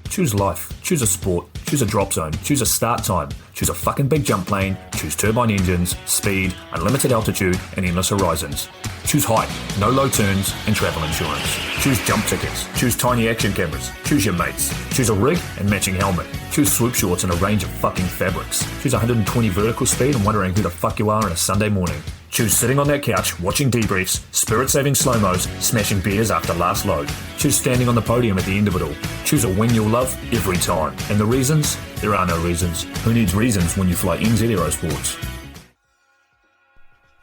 Choose life, choose a sport, choose a drop zone, choose a start time, choose a fucking big jump plane, choose turbine engines, speed, unlimited altitude, and endless horizons. Choose height, no low turns, and travel insurance. Choose jump tickets, choose tiny action cameras, choose your mates, choose a rig and matching helmet, choose swoop shorts and a range of fucking fabrics, choose 120 vertical speed and wondering who the fuck you are on a Sunday morning. Choose sitting on that couch, watching debriefs, spirit-saving slow-mos, smashing beers after last load. Choose standing on the podium at the end of it all. Choose a win you'll love every time. And the reasons? There are no reasons. Who needs reasons when you fly NZ Aerosports?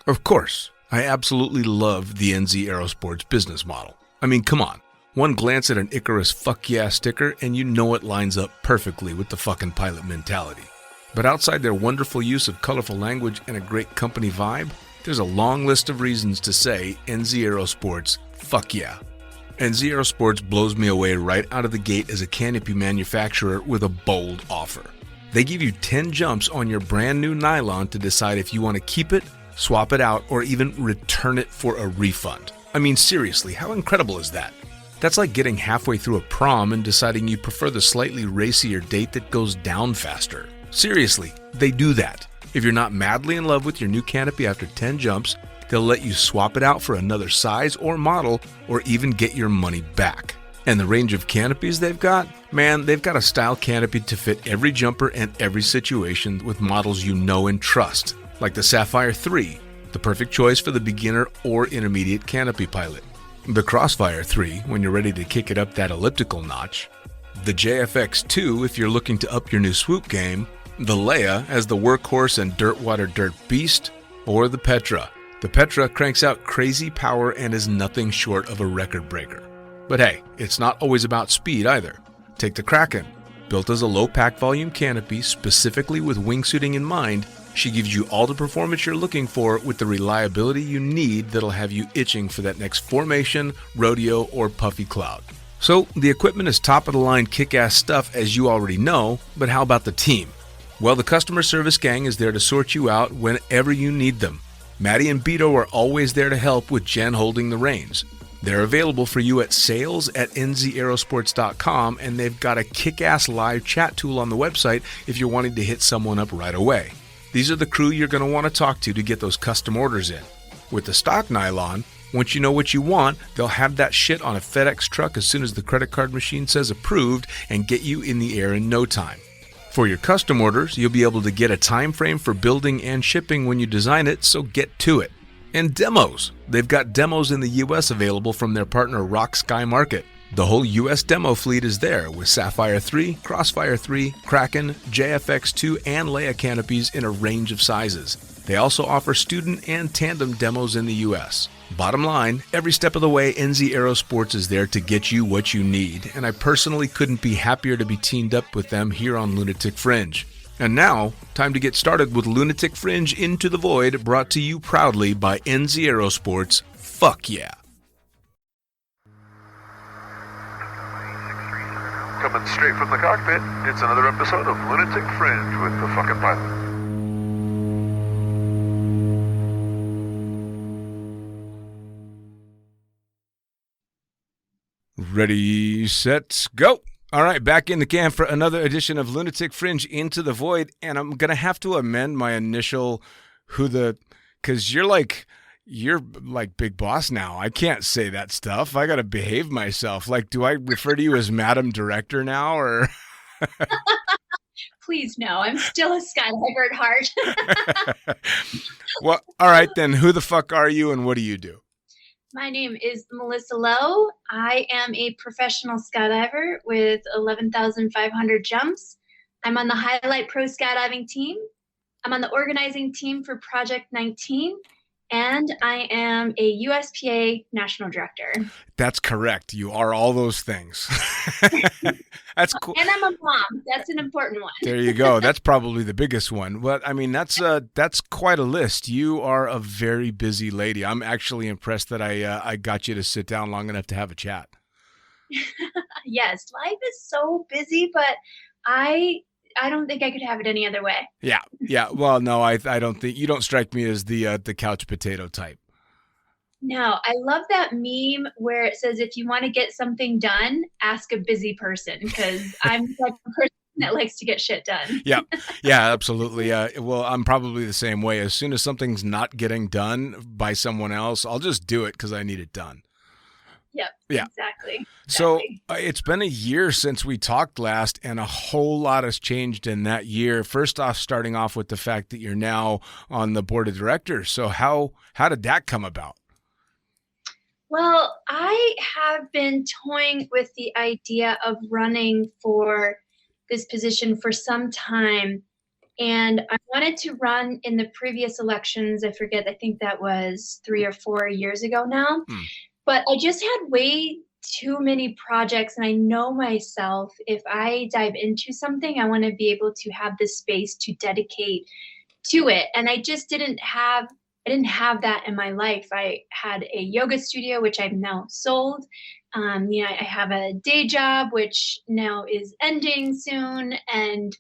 Of course, I absolutely love the NZ Aerosports business model. I mean, come on. One glance at an Icarus fuck yeah sticker and you know it lines up perfectly with the fucking pilot mentality. But outside their wonderful use of colorful language and a great company vibe, there's a long list of reasons to say NZ Aerosports, fuck yeah. NZ Aerosports blows me away right out of the gate as a canopy manufacturer with a bold offer. They give you 10 jumps on your brand new nylon to decide if you want to keep it, swap it out, or even return it for a refund. I mean, seriously, how incredible is that? That's like getting halfway through a prom and deciding you prefer the slightly racier date that goes down faster. Seriously, they do that. If you're not madly in love with your new canopy after 10 jumps, they'll let you swap it out for another size or model, or even get your money back. And the range of canopies they've got? Man, they've got a style canopy to fit every jumper and every situation with models you know and trust, like the Sapphire 3, the perfect choice for the beginner or intermediate canopy pilot. The Crossfire 3, when you're ready to kick it up that elliptical notch. The JFX 2, if you're looking to up your new swoop game. The Leia as the workhorse and dirtwater dirt beast, or the Petra. The Petra cranks out crazy power and is nothing short of a record breaker. But hey, it's not always about speed either. Take the Kraken. Built as a low pack volume canopy specifically with wingsuiting in mind, she gives you all the performance you're looking for with the reliability you need that'll have you itching for that next formation, rodeo, or puffy cloud. So the equipment is top of the line kick-ass stuff as you already know, but how about the team? Well, the customer service gang is there to sort you out whenever you need them. Maddie and Beto are always there to help with Jen holding the reins. They're available for you at sales@nzaerosports.com, and they've got a kick-ass live chat tool on the website if you're wanting to hit someone up right away. These are the crew you're going to want to talk to get those custom orders in. With the stock nylon, once you know what you want, they'll have that shit on a FedEx truck as soon as the credit card machine says approved and get you in the air in no time. For your custom orders, you'll be able to get a time frame for building and shipping when you design it, so get to it. And demos. They've got demos in the US available from their partner Rock Sky Market. The whole US demo fleet is there with Sapphire 3, Crossfire 3, Kraken, JFX2, and Leia canopies in a range of sizes. They also offer student and tandem demos in the US. Bottom line, every step of the way, NZ Aerosports is there to get you what you need, and I personally couldn't be happier to be teamed up with them here on Lunatic Fringe. And now, time to get started with Lunatic Fringe Into the Void, brought to you proudly by NZ Aerosports. Fuck yeah. Coming straight from the cockpit, it's another episode of Lunatic Fringe with the fucking pilot. Ready, set, go. All right, back in the can for another edition of Lunatic Fringe Into the Void, and I'm going to have to amend my initial because you're like big boss now. I can't say that stuff. I got to behave myself. Like, do I refer to you as Madam Director now, or? Please, no. I'm still a skydiver at heart. Well, all right, then who the fuck are you and what do you do? My name is Melissa Lowe. I am a professional skydiver with 11,500 jumps. I'm on the Highlight Pro Skydiving team. I'm on the organizing team for Project 19. and I am a USPA national director. That's correct. You are all those things. That's cool. And I'm a mom. That's an important one. There you go. That's probably the biggest one. But I mean, that's quite a list. You are a very busy lady. I'm actually impressed that I got you to sit down long enough to have a chat. Yes, life is so busy, but I don't think I could have it any other way. Yeah. Well, no, I don't think you don't strike me as the couch potato type. No, I love that meme where it says, if you want to get something done, ask a busy person, because I'm the type of person that likes to get shit done. Yeah, absolutely. Well, I'm probably the same way. As soon as something's not getting done by someone else, I'll just do it because I need it done. Yep. Yeah. Exactly. So it's been a year since we talked last, and a whole lot has changed in that year. First off, starting off with the fact that you're now on the board of directors. So how did that come about? Well, I have been toying with the idea of running for this position for some time. And I wanted to run in the previous elections. I think that was 3 or 4 years ago now. But I just had way too many projects. And I know myself, if I dive into something, I want to be able to have the space to dedicate to it. And I just didn't have that in my life. I had a yoga studio, which I've now sold. I have a day job, which now is ending soon. And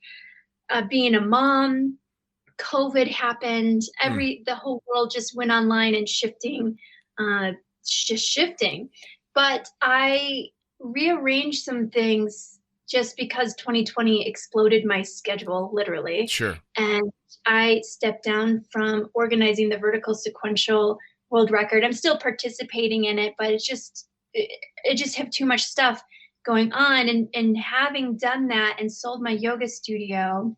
being a mom, COVID happened. The whole world just went online and shifting. But I rearranged some things just because 2020 exploded my schedule, literally. Sure. And I stepped down from organizing the vertical sequential world record. I'm still participating in it, but it just have too much stuff going on. And having done that and sold my yoga studio,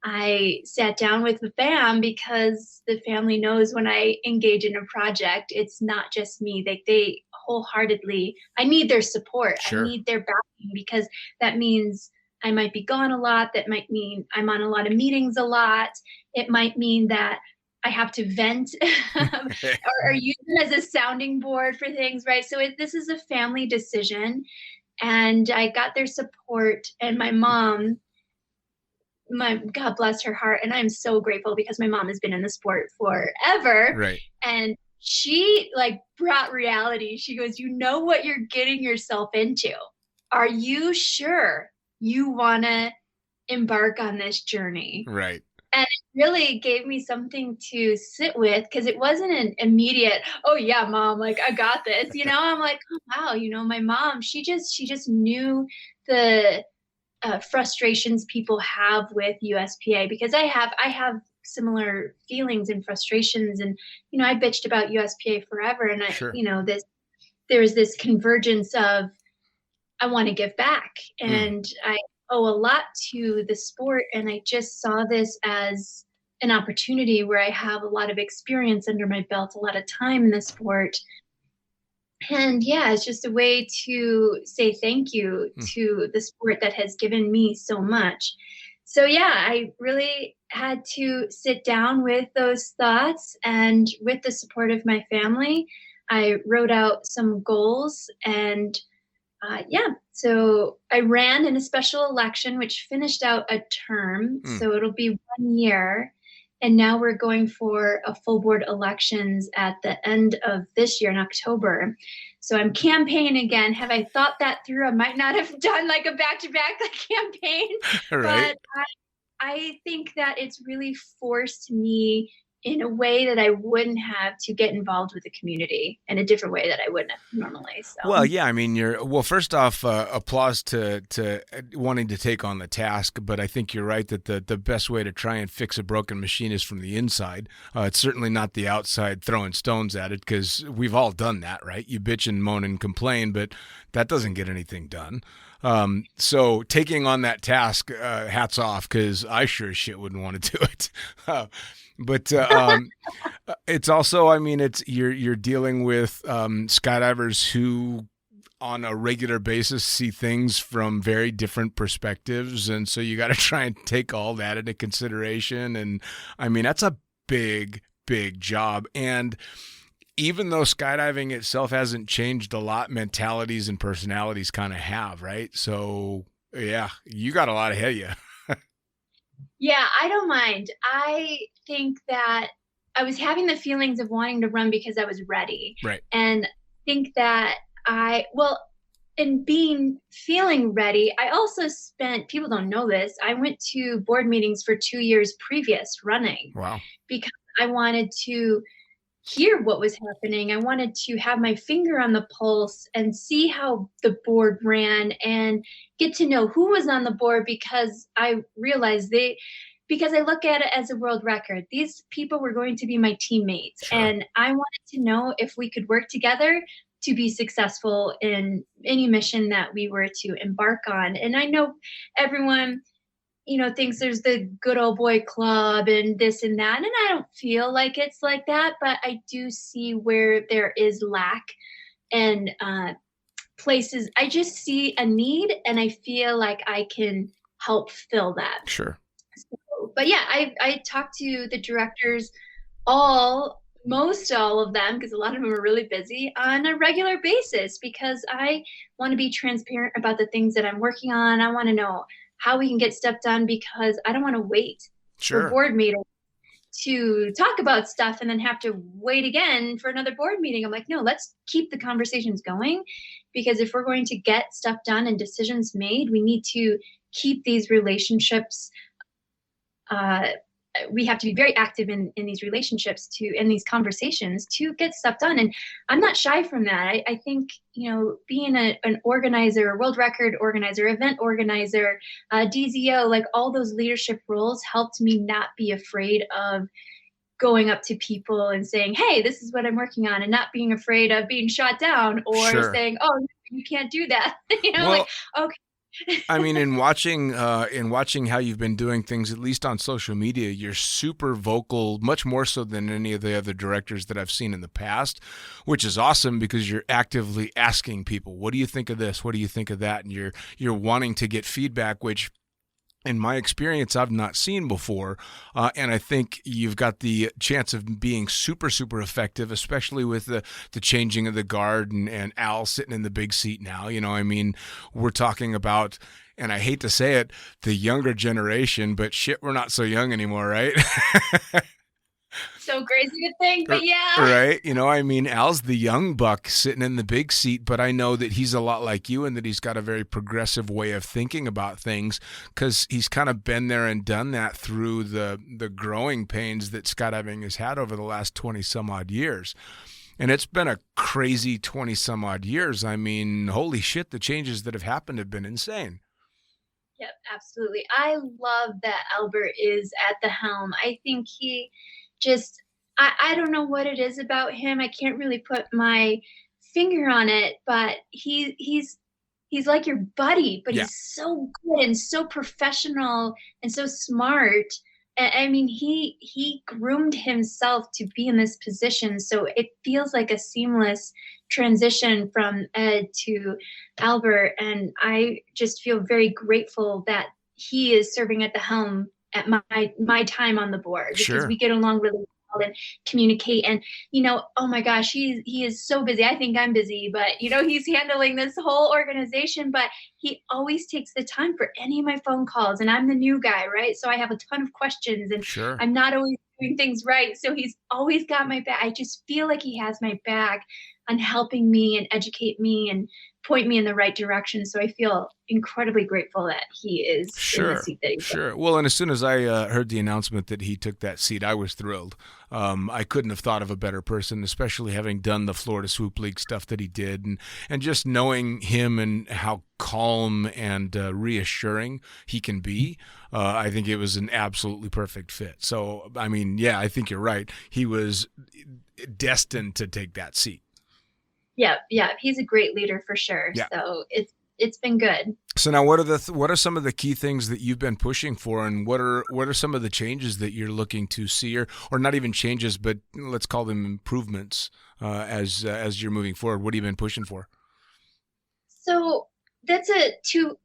I sat down with the fam, because the family knows when I engage in a project, it's not just me. They wholeheartedly, I need their support. Sure. I need their backing, because that means I might be gone a lot. That might mean I'm on a lot of meetings a lot. It might mean that I have to vent or use it as a sounding board for things, right? So this is a family decision, and I got their support. And my mom, God bless her heart, and I'm so grateful, because my mom has been in the sport forever. Right. And she brought reality. She goes, you know what you're getting yourself into. Are you sure you want to embark on this journey? Right. And it really gave me something to sit with, because it wasn't an immediate, oh yeah, mom, I got this. I'm like, oh, wow, my mom, she just knew the frustrations people have with USPA, because I have similar feelings and frustrations, and I bitched about USPA forever, and Sure. there's this convergence of I want to give back, and I owe a lot to the sport, and I just saw this as an opportunity where I have a lot of experience under my belt, a lot of time in the sport. And yeah, it's just a way to say thank you to the sport that has given me so much. So yeah, I really had to sit down with those thoughts, and with the support of my family, I wrote out some goals, and so I ran in a special election, which finished out a term. So it'll be 1 year. And now we're going for a full board elections at the end of this year in October. So I'm campaigning again. Have I thought that through? I might not have done a back-to-back campaign. Right. But I think that it's really forced me in a way that I wouldn't have to get involved with the community in a different way that I wouldn't have normally. So. Well, yeah, I mean, first off, applause to wanting to take on the task, but I think you're right that the best way to try and fix a broken machine is from the inside. It's certainly not the outside throwing stones at it, because we've all done that, right? You bitch and moan and complain, but that doesn't get anything done. So taking on that task, hats off, because I sure as shit wouldn't want to do it. But it's also, I mean, you're dealing with skydivers who on a regular basis see things from very different perspectives, and so you got to try and take all that into consideration. And I mean, that's a big big job. And even though skydiving itself hasn't changed a lot, mentalities and personalities kind of have, right? So yeah, you got a lot ahead of you. Yeah, I don't mind. I think that I was having the feelings of wanting to run because I was ready. Right. And I think that in feeling ready, I also spent, people don't know this, I went to board meetings for 2 years previous running. Wow. Because I wanted to hear what was happening. I wanted to have my finger on the pulse and see how the board ran and get to know who was on the board, because I realized because I look at it as a world record. These people were going to be my teammates. Sure. And I wanted to know if we could work together to be successful in any mission that we were to embark on. And I know everyone, thinks there's the good old boy club and this and that. And I don't feel like it's like that, but I do see where there is lack and places. I just see a need and I feel like I can help fill that. Sure. But yeah, I talked to the directors, most all of them, because a lot of them are really busy, on a regular basis, because I want to be transparent about the things that I'm working on. I want to know how we can get stuff done, because I don't want to wait for board meeting to talk about stuff and then have to wait again for another board meeting. I'm like, no, let's keep the conversations going, because if we're going to get stuff done and decisions made, we need to keep these relationships. We have to be very active in these relationships in these conversations to get stuff done. And I'm not shy from that. I think, being an organizer, a world record organizer, event organizer, DZO, like all those leadership roles helped me not be afraid of going up to people and saying, hey, this is what I'm working on, and not being afraid of being shot down or saying, oh, you can't do that. Like, okay. I mean, in watching how you've been doing things, at least on social media, you're super vocal, much more so than any of the other directors that I've seen in the past, which is awesome, because you're actively asking people, what do you think of this? What do you think of that? And you're wanting to get feedback, which, in my experience, I've not seen before. And I think you've got the chance of being super, super effective, especially with the changing of the guard and Al sitting in the big seat now. We're talking about, and I hate to say it, the younger generation, but shit, we're not so young anymore, right? So crazy to think, but yeah. Right. Al's the young buck sitting in the big seat, but I know that he's a lot like you, and that he's got a very progressive way of thinking about things, because he's kind of been there and done that through the growing pains that skydiving has had over the last 20 some odd years. And it's been a crazy 20 some odd years. Holy shit, the changes that have happened have been insane. Yep, absolutely. I love that Albert is at the helm. I think he just, I don't know what it is about him. I can't really put my finger on it, but he's like your buddy, but he's so good and so professional and so smart. He groomed himself to be in this position, so it feels like a seamless transition from Ed to Albert, and I just feel very grateful that he is serving at the helm at my time on the board, because we get along really well and communicate. And oh my gosh, he is so busy. I think I'm busy, but he's handling this whole organization, but he always takes the time for any of my phone calls, and I'm the new guy, right? So I have a ton of questions, and I'm not always doing things right, so he's always got my back. I just feel like he has my back on helping me and educate me and point me in the right direction. So I feel incredibly grateful that he is in the seat that he's in. Well, and as soon as I heard the announcement that he took that seat, I was thrilled. I couldn't have thought of a better person, especially having done the Florida Swoop League stuff that he did, and just knowing him and how calm and reassuring he can be. I think it was an absolutely perfect fit. So, I think you're right. He was destined to take that seat. Yeah, he's a great leader for sure. Yeah. So it's been good. So now, what are some of the key things that you've been pushing for, and what are some of the changes that you're looking to see, or not even changes, but let's call them improvements as you're moving forward? What have you been pushing for? So that's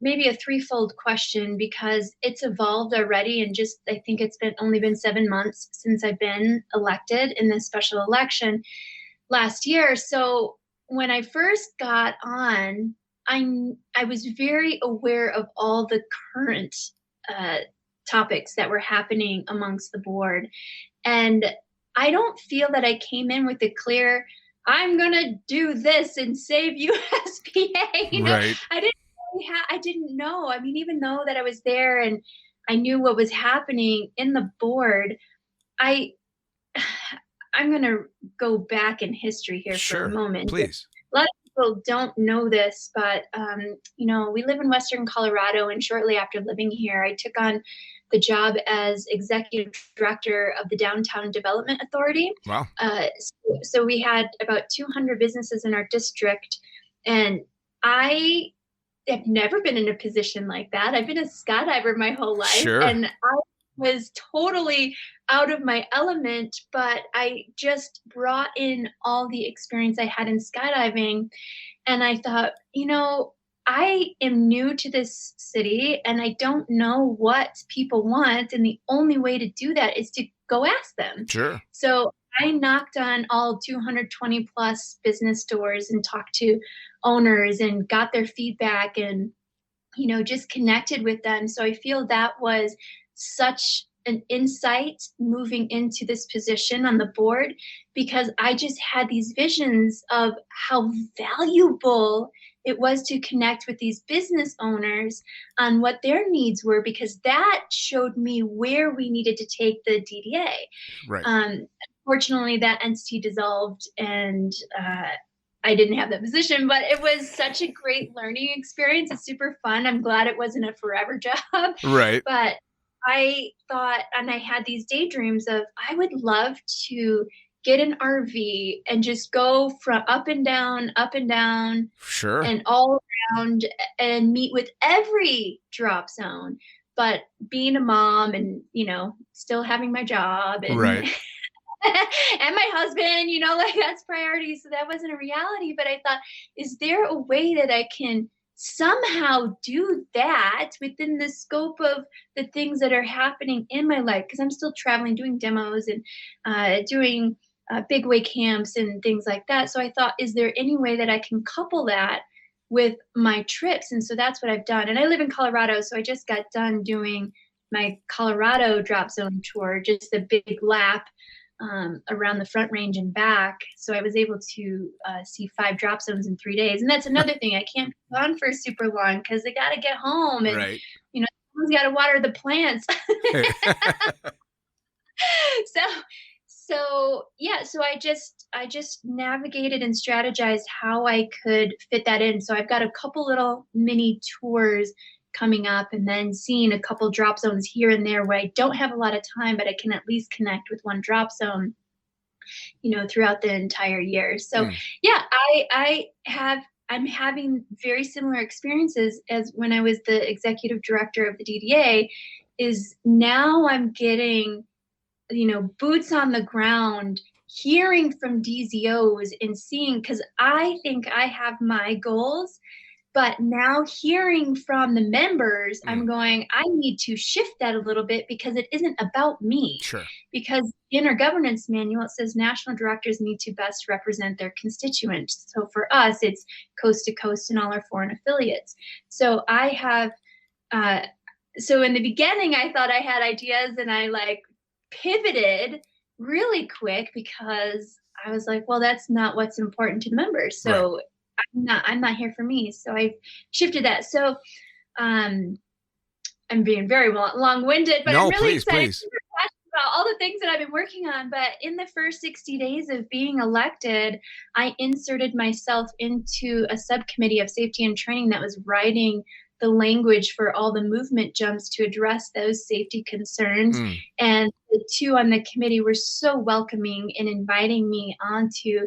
maybe a threefold question, because it's evolved already. And just, I think it's only been 7 months since I've been elected in this special election last year. So when I first got on, I was very aware of all the current topics that were happening amongst the board. And I don't feel that I came in with a clear, I'm going to do this and save USPA. You know, Right. I didn't know. I mean, even though that I was there and I knew what was happening in the board, I'm going to go back in history here for a moment. Please. A lot of people don't know this, but, we live in Western Colorado, and shortly after living here, I took on the job as executive director of the Downtown Development Authority. Wow. So we had about 200 businesses in our district, and I have never been in a position like that. I've been a skydiver my whole life, and I was totally out of my element, but I just brought in all the experience I had in skydiving. And I thought, I am new to this city and I don't know what people want. And the only way to do that is to go ask them. Sure. So I knocked on all 220 plus business doors and talked to owners and got their feedback and, just connected with them. So I feel that was such an insight moving into this position on the board, because I just had these visions of how valuable it was to connect with these business owners on what their needs were, because that showed me where we needed to take the DDA. Right. Unfortunately, that entity dissolved, and I didn't have that position, but it was such a great learning experience. It's super fun. I'm glad it wasn't a forever job. Right. But I thought, and I had these daydreams of, I would love to get an RV and just go from up and down, sure, and all around, and meet with every drop zone. But being a mom and, still having my job and, right. and my husband, that's priority. So that wasn't a reality. But I thought, is there a way that I can somehow do that within the scope of the things that are happening in my life? Because I'm still traveling, doing demos and doing big way camps and things like that. So I thought, is there any way that I can couple that with my trips? And so that's what I've done. And I live in Colorado, so I just got done doing my Colorado drop zone tour, just a big lap around the Front Range and back. So I was able to see 5 drop zones in 3 days. And that's another thing. I can't be gone for super long because I got to get home and, right. Someone's got to water the plants. So I just navigated and strategized how I could fit that in. So I've got a couple little mini tours coming up, and then seeing a couple drop zones here and there where I don't have a lot of time, but I can at least connect with one drop zone, throughout the entire year. So yeah, I'm having very similar experiences as when I was the executive director of the DDA. Is now I'm getting, boots on the ground, hearing from DZOs and seeing, because I think I have my goals, but now hearing from the members, I'm going, I need to shift that a little bit, because it isn't about me. Sure. Because in our governance manual, it says national directors need to best represent their constituents. So for us, it's coast to coast and all our foreign affiliates. So I have, so in the beginning, I thought I had ideas, and I pivoted really quick, because I was like, well, that's not what's important to the members. So right. I'm not here for me. So I shifted that. So I'm being very long-winded, but I'm really excited about all the things that I've been working on. But in the first 60 days of being elected, I inserted myself into a subcommittee of safety and training that was writing the language for all the movement jumps to address those safety concerns. And the 2 on the committee were so welcoming in inviting me onto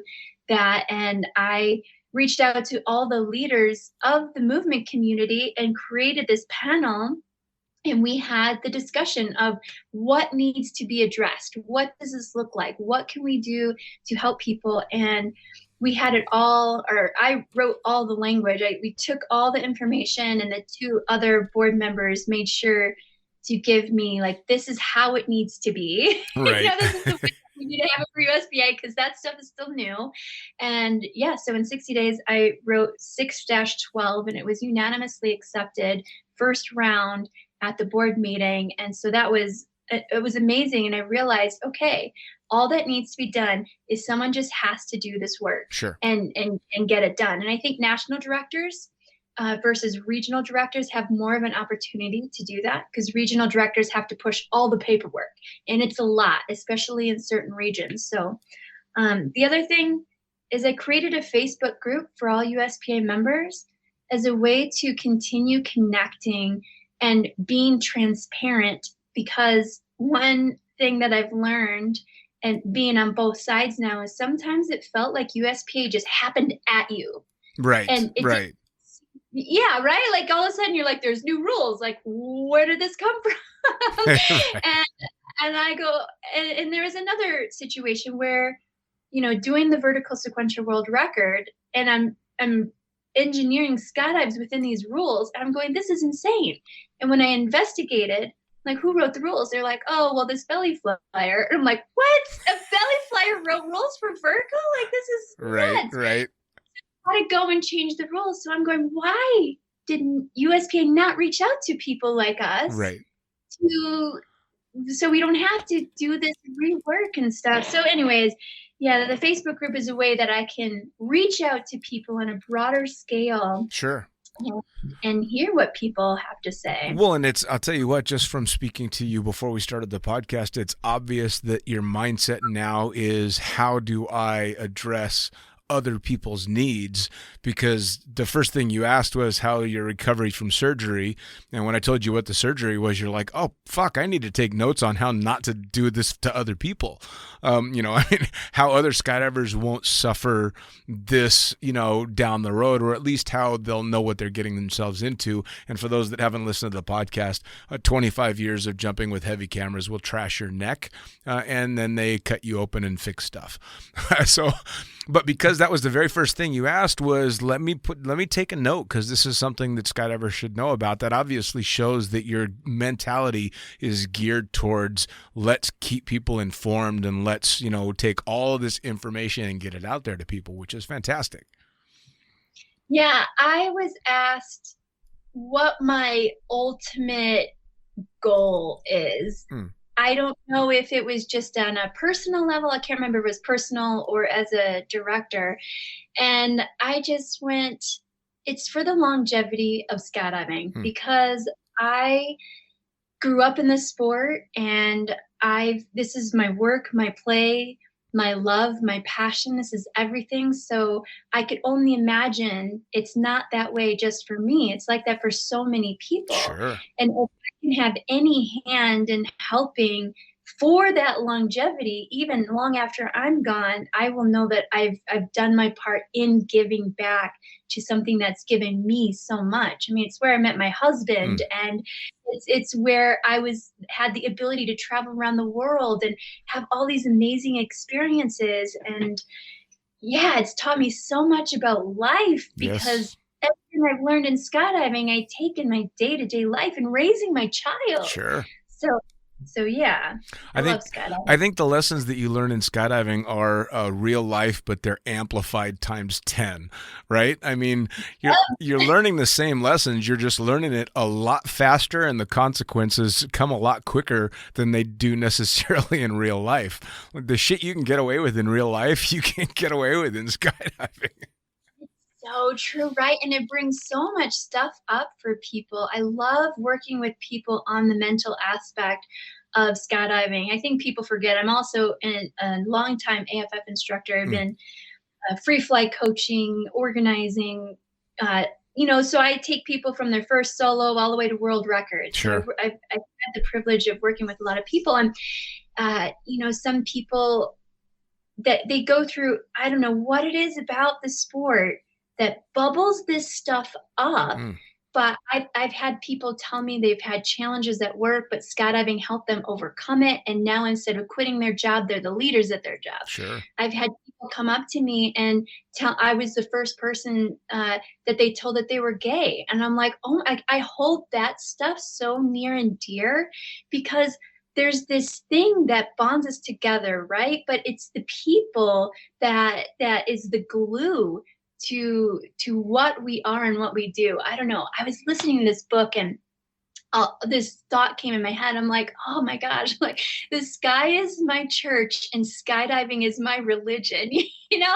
that. And I reached out to all the leaders of the movement community and created this panel. And we had the discussion of what needs to be addressed. What does this look like? What can we do to help people? And we had it all, or I wrote all the language. We took all the information, and the two other board members made sure to give me like, this is how it needs to be. Right. This is the way we need to have it for USPA, because that stuff is still new. And yeah, so in 60 days, I wrote 6-12, and it was unanimously accepted first round at the board meeting. And so it was amazing. And I realized, okay, all that needs to be done is someone just has to do this work. Sure. and get it done. And I think national directors versus regional directors have more of an opportunity to do that, because regional directors have to push all the paperwork, and it's a lot, especially in certain regions. So the other thing is I created a Facebook group for all USPA members as a way to continue connecting and being transparent, because one thing that I've learned, and being on both sides now, is sometimes it felt like USPA just happened at you. Right. And Right. Yeah, right? Like all of a sudden you're like, there's new rules. Like, where did this come from? Right. And I go, and there was another situation where, doing the vertical sequential world record, and I'm engineering skydives within these rules. And I'm going, this is insane. And when I investigated, like, who wrote the rules? They're like, oh, well, this belly flyer. And I'm like, what? A belly flyer wrote rules for vertical? Like, this is Right. nuts. Right. Got to go and change the rules. So I'm going, why didn't USPA not reach out to people like us? Right. So we don't have to do this rework and stuff. So anyways, yeah, the Facebook group is a way that I can reach out to people on a broader scale. Sure. And hear what people have to say. Well, and I'll tell you what, just from speaking to you before we started the podcast, it's obvious that your mindset now is, how do I address other people's needs? Because the first thing you asked was how your recovery from surgery. And when I told you what the surgery was, you're like, oh, fuck, I need to take notes on how not to do this to other people. How other skydivers won't suffer this, down the road, or at least how they'll know what they're getting themselves into. And for those that haven't listened to the podcast, 25 years of jumping with heavy cameras will trash your neck, and then they cut you open and fix stuff. But because that was the very first thing you asked was, let me take a note, because this is something that skydivers should know about. That obviously shows that your mentality is geared towards, let's keep people informed, and let's, take all of this information and get it out there to people, which is fantastic. Yeah, I was asked what my ultimate goal is. I don't know if it was just on a personal level. I can't remember if it was personal or as a director. And I just went, it's for the longevity of skydiving, because I grew up in the sport, and this is my work, my play, my love, my passion. This is everything. So I could only imagine it's not that way just for me. It's like that for so many people. Sure. And if I can have any hand in helping for that longevity, even long after I'm gone, I will know that I've done my part in giving back to something that's given me so much. I mean, it's where I met my husband, and it's where I had the ability to travel around the world and have all these amazing experiences. And yeah, it's taught me so much about life, because everything I've learned in skydiving, I take in my day-to-day life and raising my child. Sure. So yeah, I love skydiving. I think the lessons that you learn in skydiving are real life, but they're amplified times 10, right? I mean, you're learning the same lessons. You're just learning it a lot faster, and the consequences come a lot quicker than they do necessarily in real life. The shit you can get away with in real life, you can't get away with in skydiving. So true, right? And it brings so much stuff up for people. I love working with people on the mental aspect of skydiving. I think people forget I'm also a longtime AFF instructor. I've been free flight coaching, organizing, so I take people from their first solo all the way to world records. Sure. So I've had the privilege of working with a lot of people, and some people that they go through, I don't know what it is about the sport that bubbles this stuff up But I've had people tell me they've had challenges at work, but skydiving helped them overcome it. And now instead of quitting their job, they're the leaders at their job. Sure. I've had people come up to me and tell I was the first person that they told that they were gay. And I'm like, oh, I hold that stuff so near and dear because there's this thing that bonds us together, right? But it's the people that is the glue to what we are and what we do. I don't know. I was listening to this book and this thought came in my head. I'm like, oh my gosh, like the sky is my church and skydiving is my religion.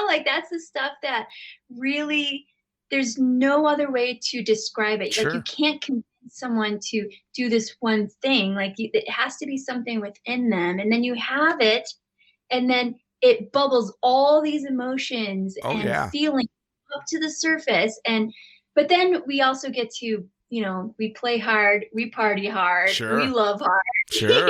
Like that's the stuff that really, there's no other way to describe it. Sure. Like you can't convince someone to do this one thing. Like it has to be something within them. And then you have it and then it bubbles all these emotions and feelings up to the surface. But then we also get to, we play hard, we party hard, Sure. we love hard. Sure.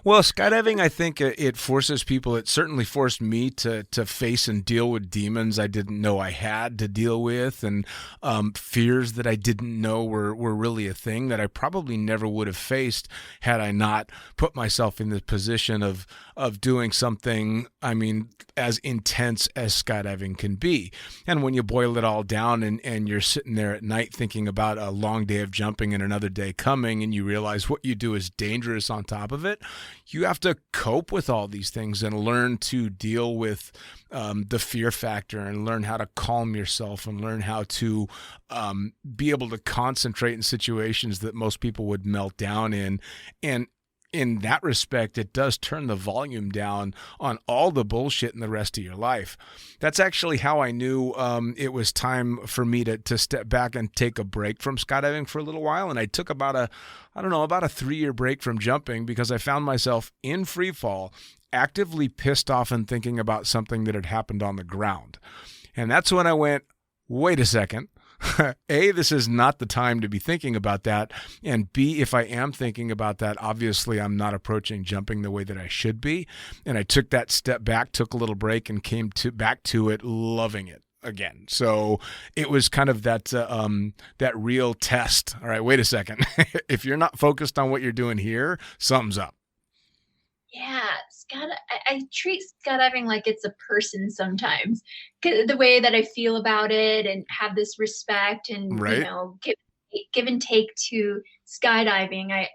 Well, skydiving, I think it forces people, it certainly forced me to face and deal with demons I didn't know I had to deal with, and fears that I didn't know were really a thing that I probably never would have faced had I not put myself in the position of doing something, as intense as skydiving can be. And when you boil it all down and you're sitting there at night thinking about a long day of jumping and another day coming, and you realize what you do is dangerous on top of it, you have to cope with all these things and learn to deal with the fear factor and learn how to calm yourself and learn how to be able to concentrate in situations that most people would melt down in. And in that respect, it does turn the volume down on all the bullshit in the rest of your life. That's actually how I knew it was time for me to step back and take a break from skydiving for a little while. And I took about a 3-year break from jumping because I found myself in free fall, actively pissed off and thinking about something that had happened on the ground. And that's when I went, wait a second. A, this is not the time to be thinking about that. And B, if I am thinking about that, obviously I'm not approaching jumping the way that I should be. And I took that step back, took a little break, and came back to it, loving it again. So it was kind of that real test. All right, wait a second. If you're not focused on what you're doing here, something's up. Yeah, I treat skydiving like it's a person sometimes. The way that I feel about it and have this respect and Right. give and take to skydiving. I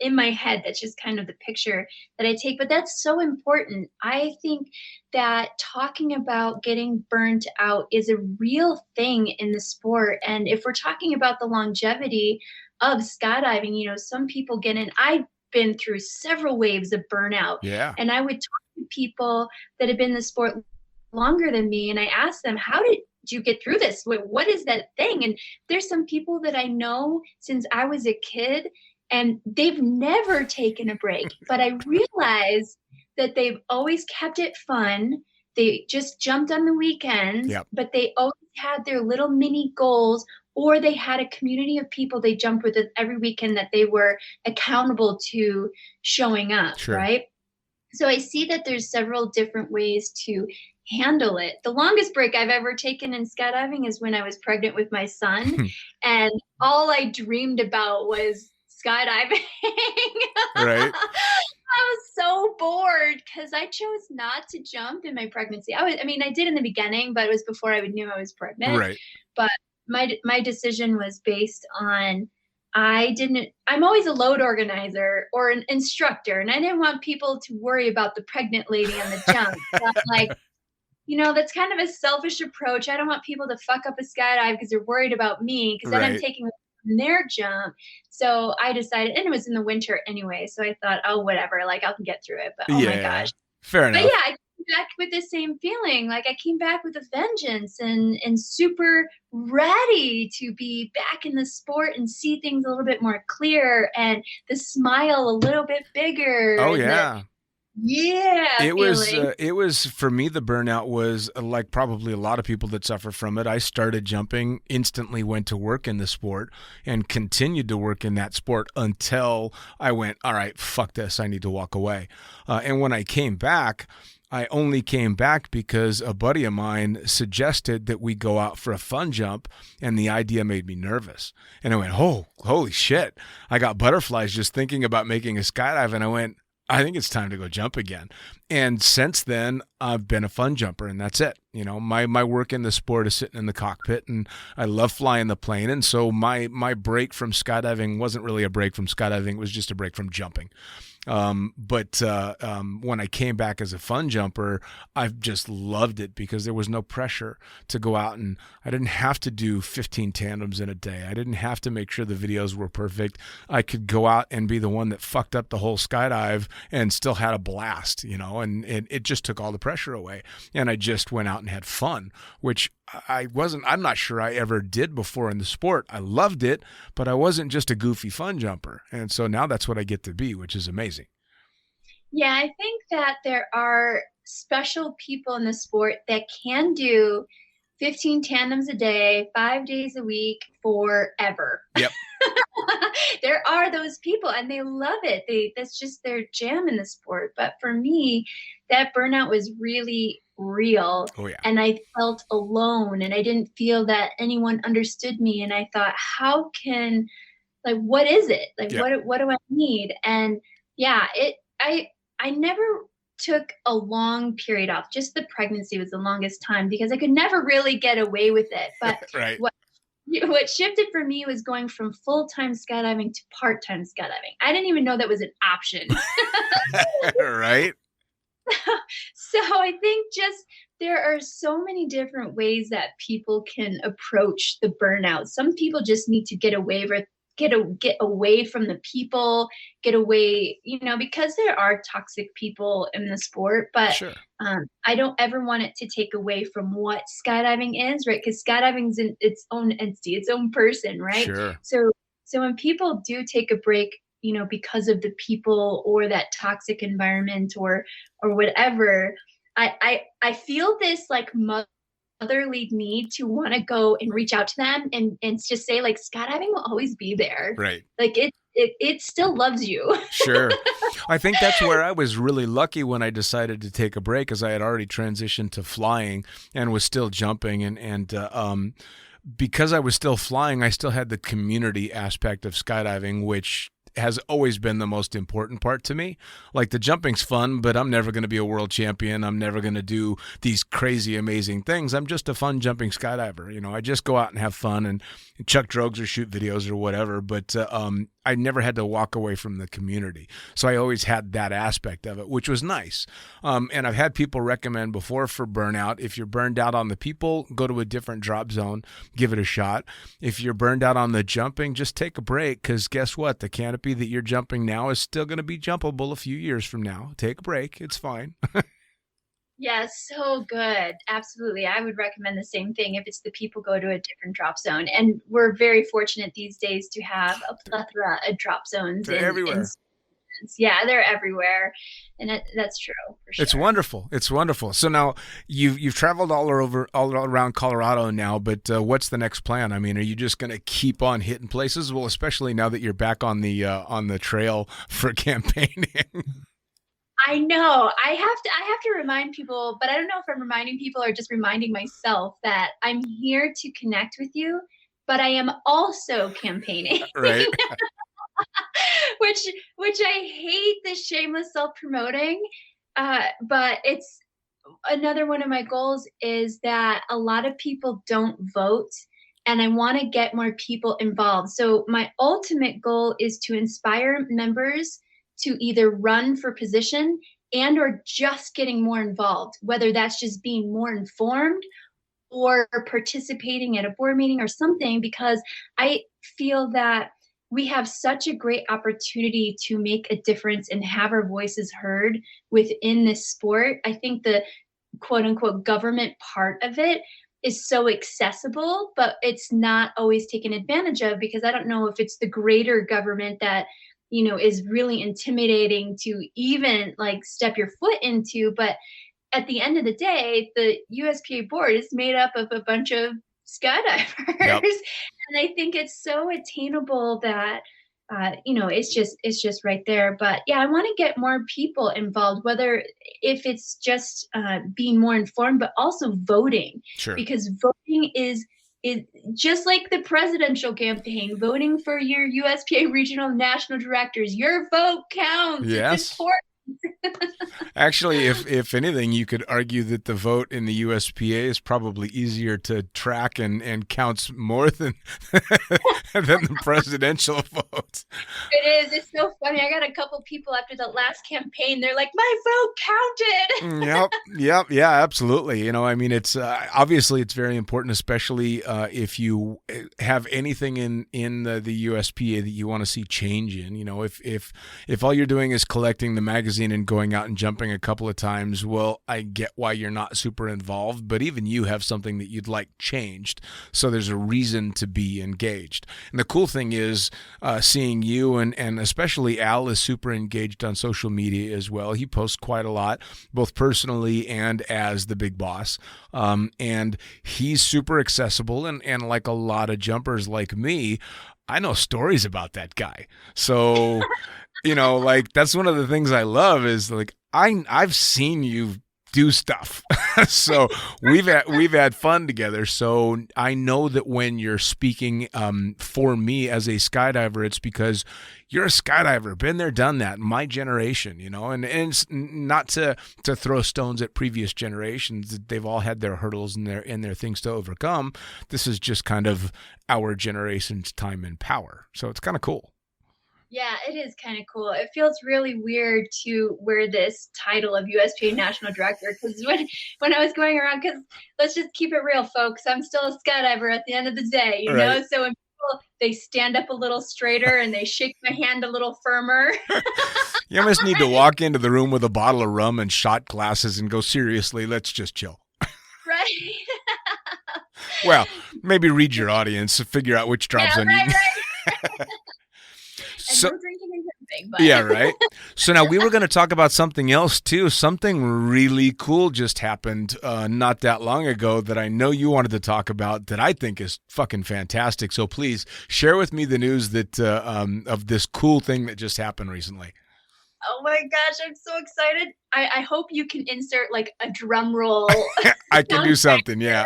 in my head, that's just kind of the picture that I take. But that's so important. I think that talking about getting burnt out is a real thing in the sport. And if we're talking about the longevity of skydiving, some people get in. I've been through several waves of burnout. Yeah. And I would talk to people that have been in the sport longer than me. And I asked them, how did you get through this? What is that thing? And there's some people that I know since I was a kid and they've never taken a break, but I realized that they've always kept it fun. They just jumped on the weekends, Yep. but they always had their little mini goals, or they had a community of people they jumped with every weekend that they were accountable to showing up, Sure. right? So I see that there's several different ways to handle it. The longest break I've ever taken in skydiving is when I was pregnant with my son, and all I dreamed about was skydiving. Right. I was so bored because I chose not to jump in my pregnancy. I did in the beginning, but it was before I knew I was pregnant. Right. But my decision was based on I'm always a load organizer or an instructor, and I didn't want people to worry about the pregnant lady on the jump. So I'm like, that's kind of a selfish approach. I don't want people to fuck up a skydive because they're worried about me, because then I'm Right. taking their jump. So I decided, and it was in the winter anyway, so I thought, oh, whatever, like I can get through it. But oh my gosh. Fair enough. But yeah, I came back with the same feeling. Like I came back with a vengeance and super ready to be back in the sport and see things a little bit more clear and the smile a little bit bigger. Oh, and yeah. Feeling. It was for me, the burnout was like probably a lot of people that suffer from it. I started jumping, instantly went to work in the sport and continued to work in that sport until I went, all right, fuck this, I need to walk away. And when I came back, I only came back because a buddy of mine suggested that we go out for a fun jump, and the idea made me nervous. And I went, oh, holy shit. I got butterflies just thinking about making a skydive, and I went, I think it's time to go jump again. And since then, I've been a fun jumper, and that's it. You know, my work in the sport is sitting in the cockpit, and I love flying the plane. And so my break from skydiving wasn't really a break from skydiving. It was just a break from jumping. But when I came back as a fun jumper, I've just loved it because there was no pressure to go out, and I didn't have to do 15 tandems in a day. I didn't have to make sure the videos were perfect. I could go out and be the one that fucked up the whole skydive and still had a blast, you know, and it just took all the pressure away. And I just went out and had fun, which I'm not sure I ever did before in the sport. I loved it, but I wasn't just a goofy fun jumper. And so now that's what I get to be, which is amazing. Yeah, I think that there are special people in the sport that can do 15 tandems a day, 5 days a week, forever. Yep. There are those people and they love it. That's just their jam in the sport. But for me, that burnout was really real. Oh, yeah. And I felt alone, and I didn't feel that anyone understood me. And I thought, what is it? Like, Yeah. what do I need? And yeah, I never took a long period off. Just the pregnancy was the longest time because I could never really get away with it. But Right. What shifted for me was going from full-time skydiving to part-time skydiving. I didn't even know that was an option. Right. So I think just there are so many different ways that people can approach the burnout. Some people just need to get away from the people, get away, you know, because there are toxic people in the sport. But Sure. I don't ever want it to take away from what skydiving is, right? Because skydiving's in its own entity, its own person, right? Sure. So when people do take a break, you know, because of the people or that toxic environment or whatever, I feel this like motherly need to want to go and reach out to them and just say, like, skydiving will always be there. Right. Like it still loves you. Sure. I think that's where I was really lucky when I decided to take a break, as I had already transitioned to flying and was still jumping. And because I was still flying, I still had the community aspect of skydiving, which has always been the most important part to me. Like, the jumping's fun, but I'm never going to be a world champion. I'm never going to do these crazy, amazing things. I'm just a fun jumping skydiver. You know, I just go out and have fun and chuck drugs or shoot videos or whatever. But I never had to walk away from the community. So I always had that aspect of it, which was nice. And I've had people recommend before for burnout, if you're burned out on the people, go to a different drop zone, give it a shot. If you're burned out on the jumping, just take a break, because guess what? The canopy that you're jumping now is still going to be jumpable a few years from now. Take a break. It's fine. Yeah, so good. Absolutely. I would recommend the same thing. If it's the people, go to a different drop zone. And we're very fortunate these days to have a plethora of drop zones. They're everywhere. Yeah, they're everywhere. And that's true, for sure. It's wonderful. It's wonderful. So now you've traveled all around Colorado now, but what's the next plan? I mean, are you just going to keep on hitting places? Well, especially now that you're back on the trail for campaigning. I know. I have to remind people, but I don't know if I'm reminding people or just reminding myself that I'm here to connect with you, but I am also campaigning. Right. which I hate, the shameless self-promoting. But it's another one of my goals is that a lot of people don't vote, and I want to get more people involved. So my ultimate goal is to inspire members to either run for position and or just getting more involved, whether that's just being more informed or participating at a board meeting or something, because I feel that we have such a great opportunity to make a difference and have our voices heard within this sport. I think the quote unquote government part of it is so accessible, but it's not always taken advantage of, because I don't know if it's the greater government that, you know, is really intimidating to even like step your foot into. But at the end of the day, the USPA board is made up of a bunch of skydivers. Yep. And I think it's so attainable that it's just right there. But yeah, I want to get more people involved, whether if it's just being more informed, but also voting, Sure. because voting is just like the presidential campaign, voting for your USPA regional national directors. Your vote counts. Yes. It's important. Actually, if anything, you could argue that the vote in the USPA is probably easier to track and counts more than than the presidential vote. It is. It's so funny. I got a couple people after the last campaign. They're like, my vote counted. Yeah, absolutely. I mean, it's obviously it's very important, especially if you have anything in the USPA that you want to see change in. If all you're doing is collecting the magazine and going out and jumping a couple of times, well, I get why you're not super involved, but even you have something that you'd like changed. So there's a reason to be engaged. And the cool thing is seeing you and especially Al is super engaged on social media as well. He posts quite a lot, both personally and as the big boss. And he's super accessible. And like a lot of jumpers like me, I know stories about that guy. So, like that's one of the things I love is like, I've seen you do stuff. So we've had fun together. So I know that when you're speaking for me as a skydiver, it's because you're a skydiver, been there, done that, my generation, and it's not to throw stones at previous generations. They've all had their hurdles and their things to overcome. This is just kind of our generation's time and power. So it's kind of cool. Yeah, it is kind of cool. It feels really weird to wear this title of USPA National Director, because when I was going around, because let's just keep it real, folks, I'm still a skydiver at the end of the day, you know? So when people, they stand up a little straighter and they shake my hand a little firmer. You almost need to walk into the room with a bottle of rum and shot glasses and go, seriously, let's just chill. Right. Well, maybe read your audience, figure out which drops on you. Right. So, no drinking and jumping, but. Yeah, right. So now we were going to talk about something else too. Something really cool just happened not that long ago that I know you wanted to talk about that I think is fucking fantastic. So please share with me the news that of this cool thing that just happened recently. Oh my gosh, I'm so excited. I hope you can insert like a drum roll. I can do something, yeah.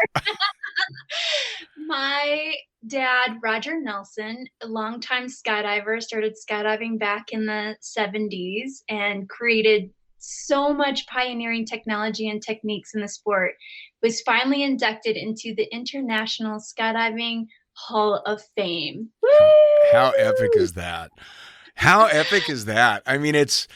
My dad, Roger Nelson, a longtime skydiver, started skydiving back in the 70s and created so much pioneering technology and techniques in the sport, was finally inducted into the International Skydiving Hall of Fame. How epic is that? How epic is that? I mean, it's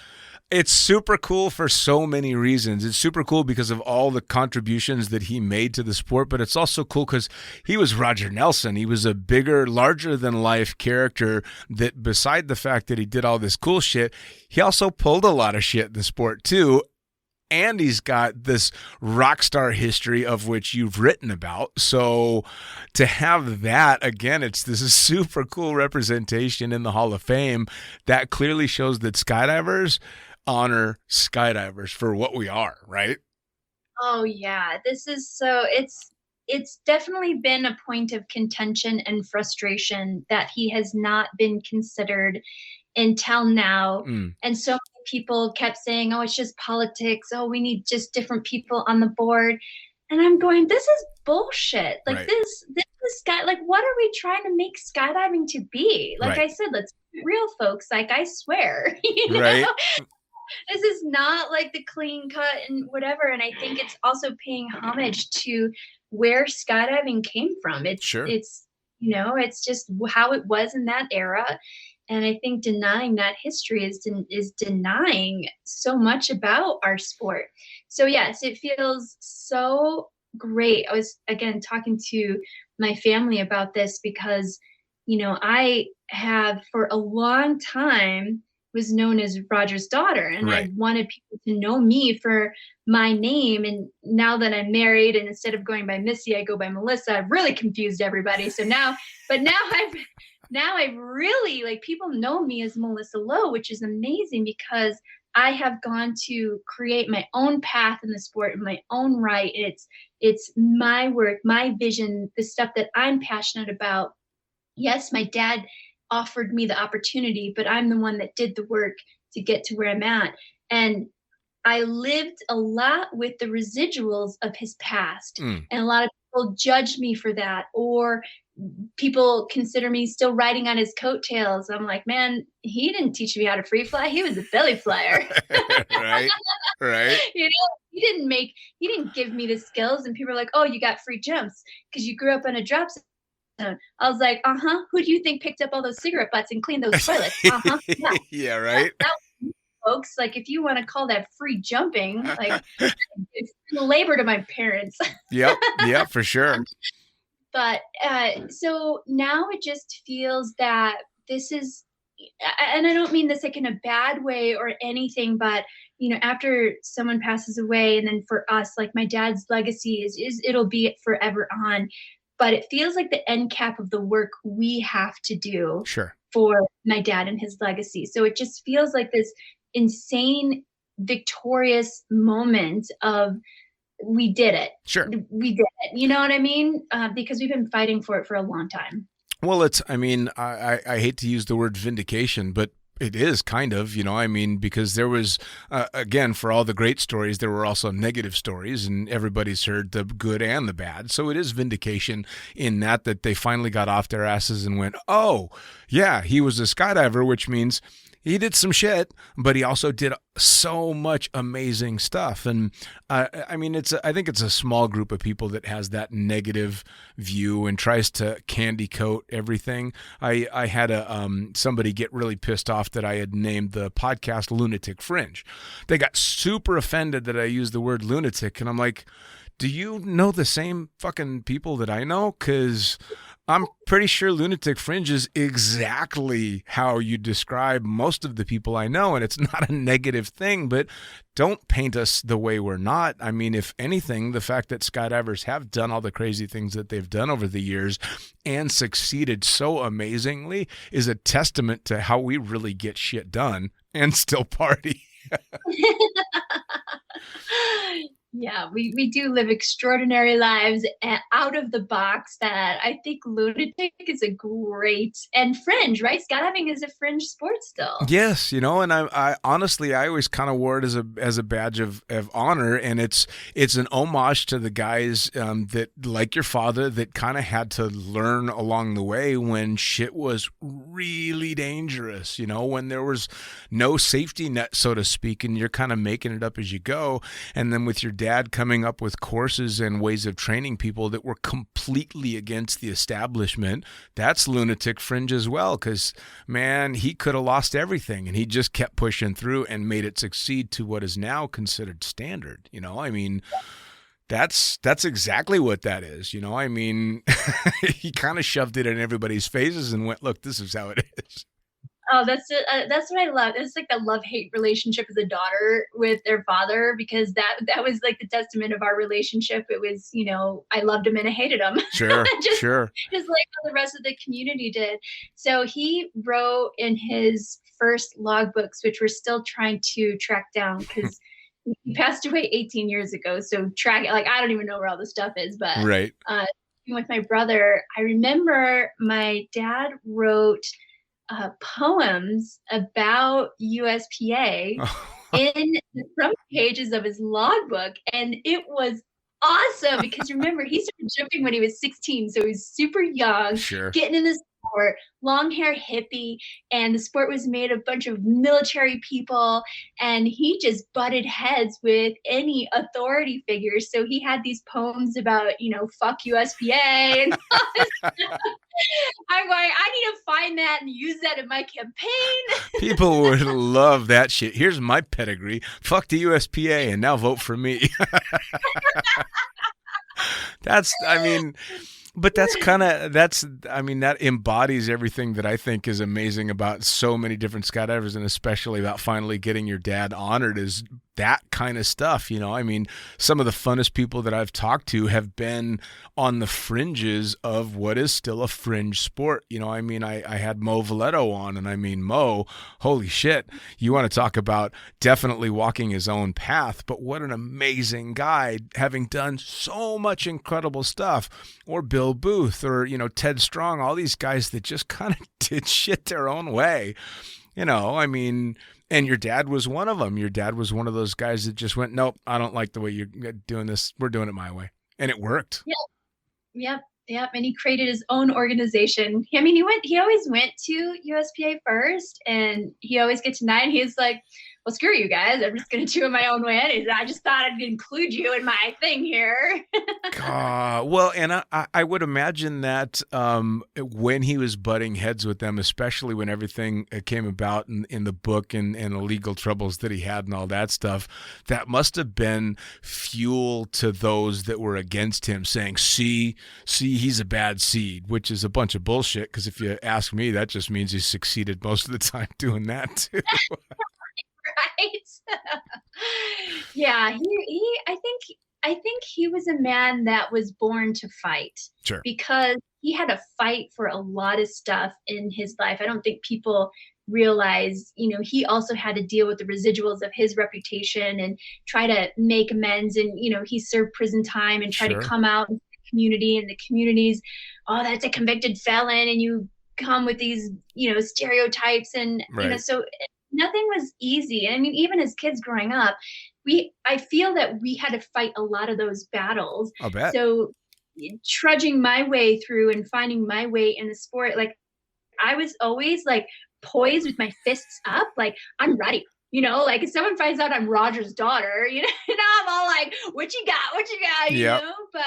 super cool for so many reasons. It's super cool because of all the contributions that he made to the sport, but it's also cool because he was Roger Nelson. He was a bigger, larger-than-life character that, beside the fact that he did all this cool shit, he also pulled a lot of shit in the sport, too. And he's got this rock star history of which you've written about. So to have that, again, this is super cool representation in the Hall of Fame that clearly shows that skydivers honor skydivers for what we are, right? Oh yeah, this is so it's definitely been a point of contention and frustration that he has not been considered until now. And so many people kept saying, oh, it's just politics. Oh, we need just different people on the board. And I'm going, this is bullshit. Like right. this is like, what are we trying to make skydiving to be? Like right. I said, let's be real, folks. Like I swear, you know? Right. This is not like the clean cut and whatever. And I think it's also paying homage to where skydiving came from. It's it's just how it was in that era. And I think denying that history is denying so much about our sport. So yes, it feels so great. I was, again, talking to my family about this because, I have for a long time was known as Roger's daughter. And right. I wanted people to know me for my name. And now that I'm married and instead of going by Missy, I go by Melissa, I've really confused everybody. So now I've really, like, people know me as Melissa Lowe, which is amazing because I have gone to create my own path in the sport in my own right. It's my work, my vision, the stuff that I'm passionate about. Yes, my dad offered me the opportunity, but I'm the one that did the work to get to where I'm at. And I lived a lot with the residuals of his past. And a lot of people judge me for that, or people consider me still riding on his coattails. I'm like, man, he didn't teach me how to free fly. He was a belly flyer. Right. You know, he didn't give me the skills. And people are like, oh, you got free jumps because you grew up on a drop zone. I was like, who do you think picked up all those cigarette butts and cleaned those toilets? Yeah. Yeah, right. That was, folks, like, if you want to call that free jumping, like, it's labor to my parents. Yep, for sure. But so now it just feels that this is, and I don't mean this like in a bad way or anything, but you know, after someone passes away, and then for us, like my dad's legacy is it'll be forever on. But it feels like the end cap of the work we have to do for my dad and his legacy. So it just feels like this insane, victorious moment of, we did it. We did it. You know what I mean? Because we've been fighting for it for a long time. Well, I hate to use the word vindication, but it is kind of, you know, I mean, because there was, again, for all the great stories, there were also negative stories, and everybody's heard the good and the bad. So it is vindication in that they finally got off their asses and went, oh, yeah, he was a skydiver, which means he did some shit, but he also did so much amazing stuff. And I mean, I think it's a small group of people that has that negative view and tries to candy coat everything. I had somebody get really pissed off that I had named the podcast Lunatic Fringe. They got super offended that I used the word lunatic. And I'm like, do you know the same fucking people that I know? Because I'm pretty sure Lunatic Fringe is exactly how you describe most of the people I know, and it's not a negative thing, but don't paint us the way we're not. I mean, if anything, the fact that skydivers have done all the crazy things that they've done over the years and succeeded so amazingly is a testament to how we really get shit done and still party. Yeah, we do live extraordinary lives out of the box that I think Lunatic is a great, and fringe, right? Skydiving is a fringe sport still. Yes, you know, and I honestly, I always kind of wore it as a badge of honor, and it's an homage to the guys that, like your father, that kind of had to learn along the way when shit was really dangerous, you know, when there was no safety net, so to speak, and you're kind of making it up as you go. And then with your dad coming up with courses and ways of training people that were completely against the establishment, that's Lunatic Fringe as well, because, man, he could have lost everything, and he just kept pushing through and made it succeed to what is now considered standard. You know, I mean, that's exactly what that is. You know, I mean, he kind of shoved it in everybody's faces and went, look, this is how it is. Oh, that's what I love. It's like the love-hate relationship as a daughter with their father, because that was like the testament of our relationship. It was, you know, I loved him and I hated him. Sure, just like how the rest of the community did. So he wrote in his first logbooks, which we're still trying to track down because he passed away 18 years ago. So I don't even know where all the stuff is, but right. With my brother, I remember my dad wrote poems about USPA in the front pages of his logbook, and it was awesome because remember, he started jumping when he was 16, so he was super young, getting in the sport, long hair hippie, and the sport was made of a bunch of military people, and he just butted heads with any authority figures. So he had these poems about, you know, fuck USPA and all this stuff. I'm going, I need to find that and use that in my campaign. People would love that shit. Here's my pedigree. Fuck the USPA and now vote for me. That embodies everything that I think is amazing about so many different skydivers, and especially about finally getting your dad honored. Is that kind of stuff. I mean, some of the funnest people that I've talked to have been on the fringes of what is still a fringe sport. I mean, I had Mo Valetto on, and I mean, Mo, holy shit, you want to talk about definitely walking his own path, but what an amazing guy, having done so much incredible stuff. Or Bill Booth, or, Ted Strong, all these guys that just kind of did shit their own way. I mean, and your dad was one of them. Your dad was one of those guys that just went, nope, I don't like the way you're doing this. We're doing it my way. And it worked. Yep. And he created his own organization. I mean, he always went to USPA first, and he always gets denied. And he's like, well, screw you guys. I'm just going to do it my own way. And I just thought I'd include you in my thing here. Well, and I would imagine that when he was butting heads with them, especially when everything came about in the book and illegal troubles that he had and all that stuff, that must have been fuel to those that were against him, saying, see, he's a bad seed, which is a bunch of bullshit. Because if you ask me, that just means he's succeeded most of the time doing that too. Right. Yeah, I think he was a man that was born to fight. Sure. Because he had to fight for a lot of stuff in his life. I don't think people realize, he also had to deal with the residuals of his reputation and try to make amends. And, he served prison time and tried to come out in the community, and the community's, oh, that's a convicted felon. And you come with these, stereotypes and, right. So nothing was easy. I mean, even as kids growing up, I feel that we had to fight a lot of those battles. I'll bet. So trudging my way through and finding my way in the sport, like I was always like poised with my fists up, like I'm ready. Like if someone finds out I'm Roger's daughter, I'm all like, what you got, Yep. But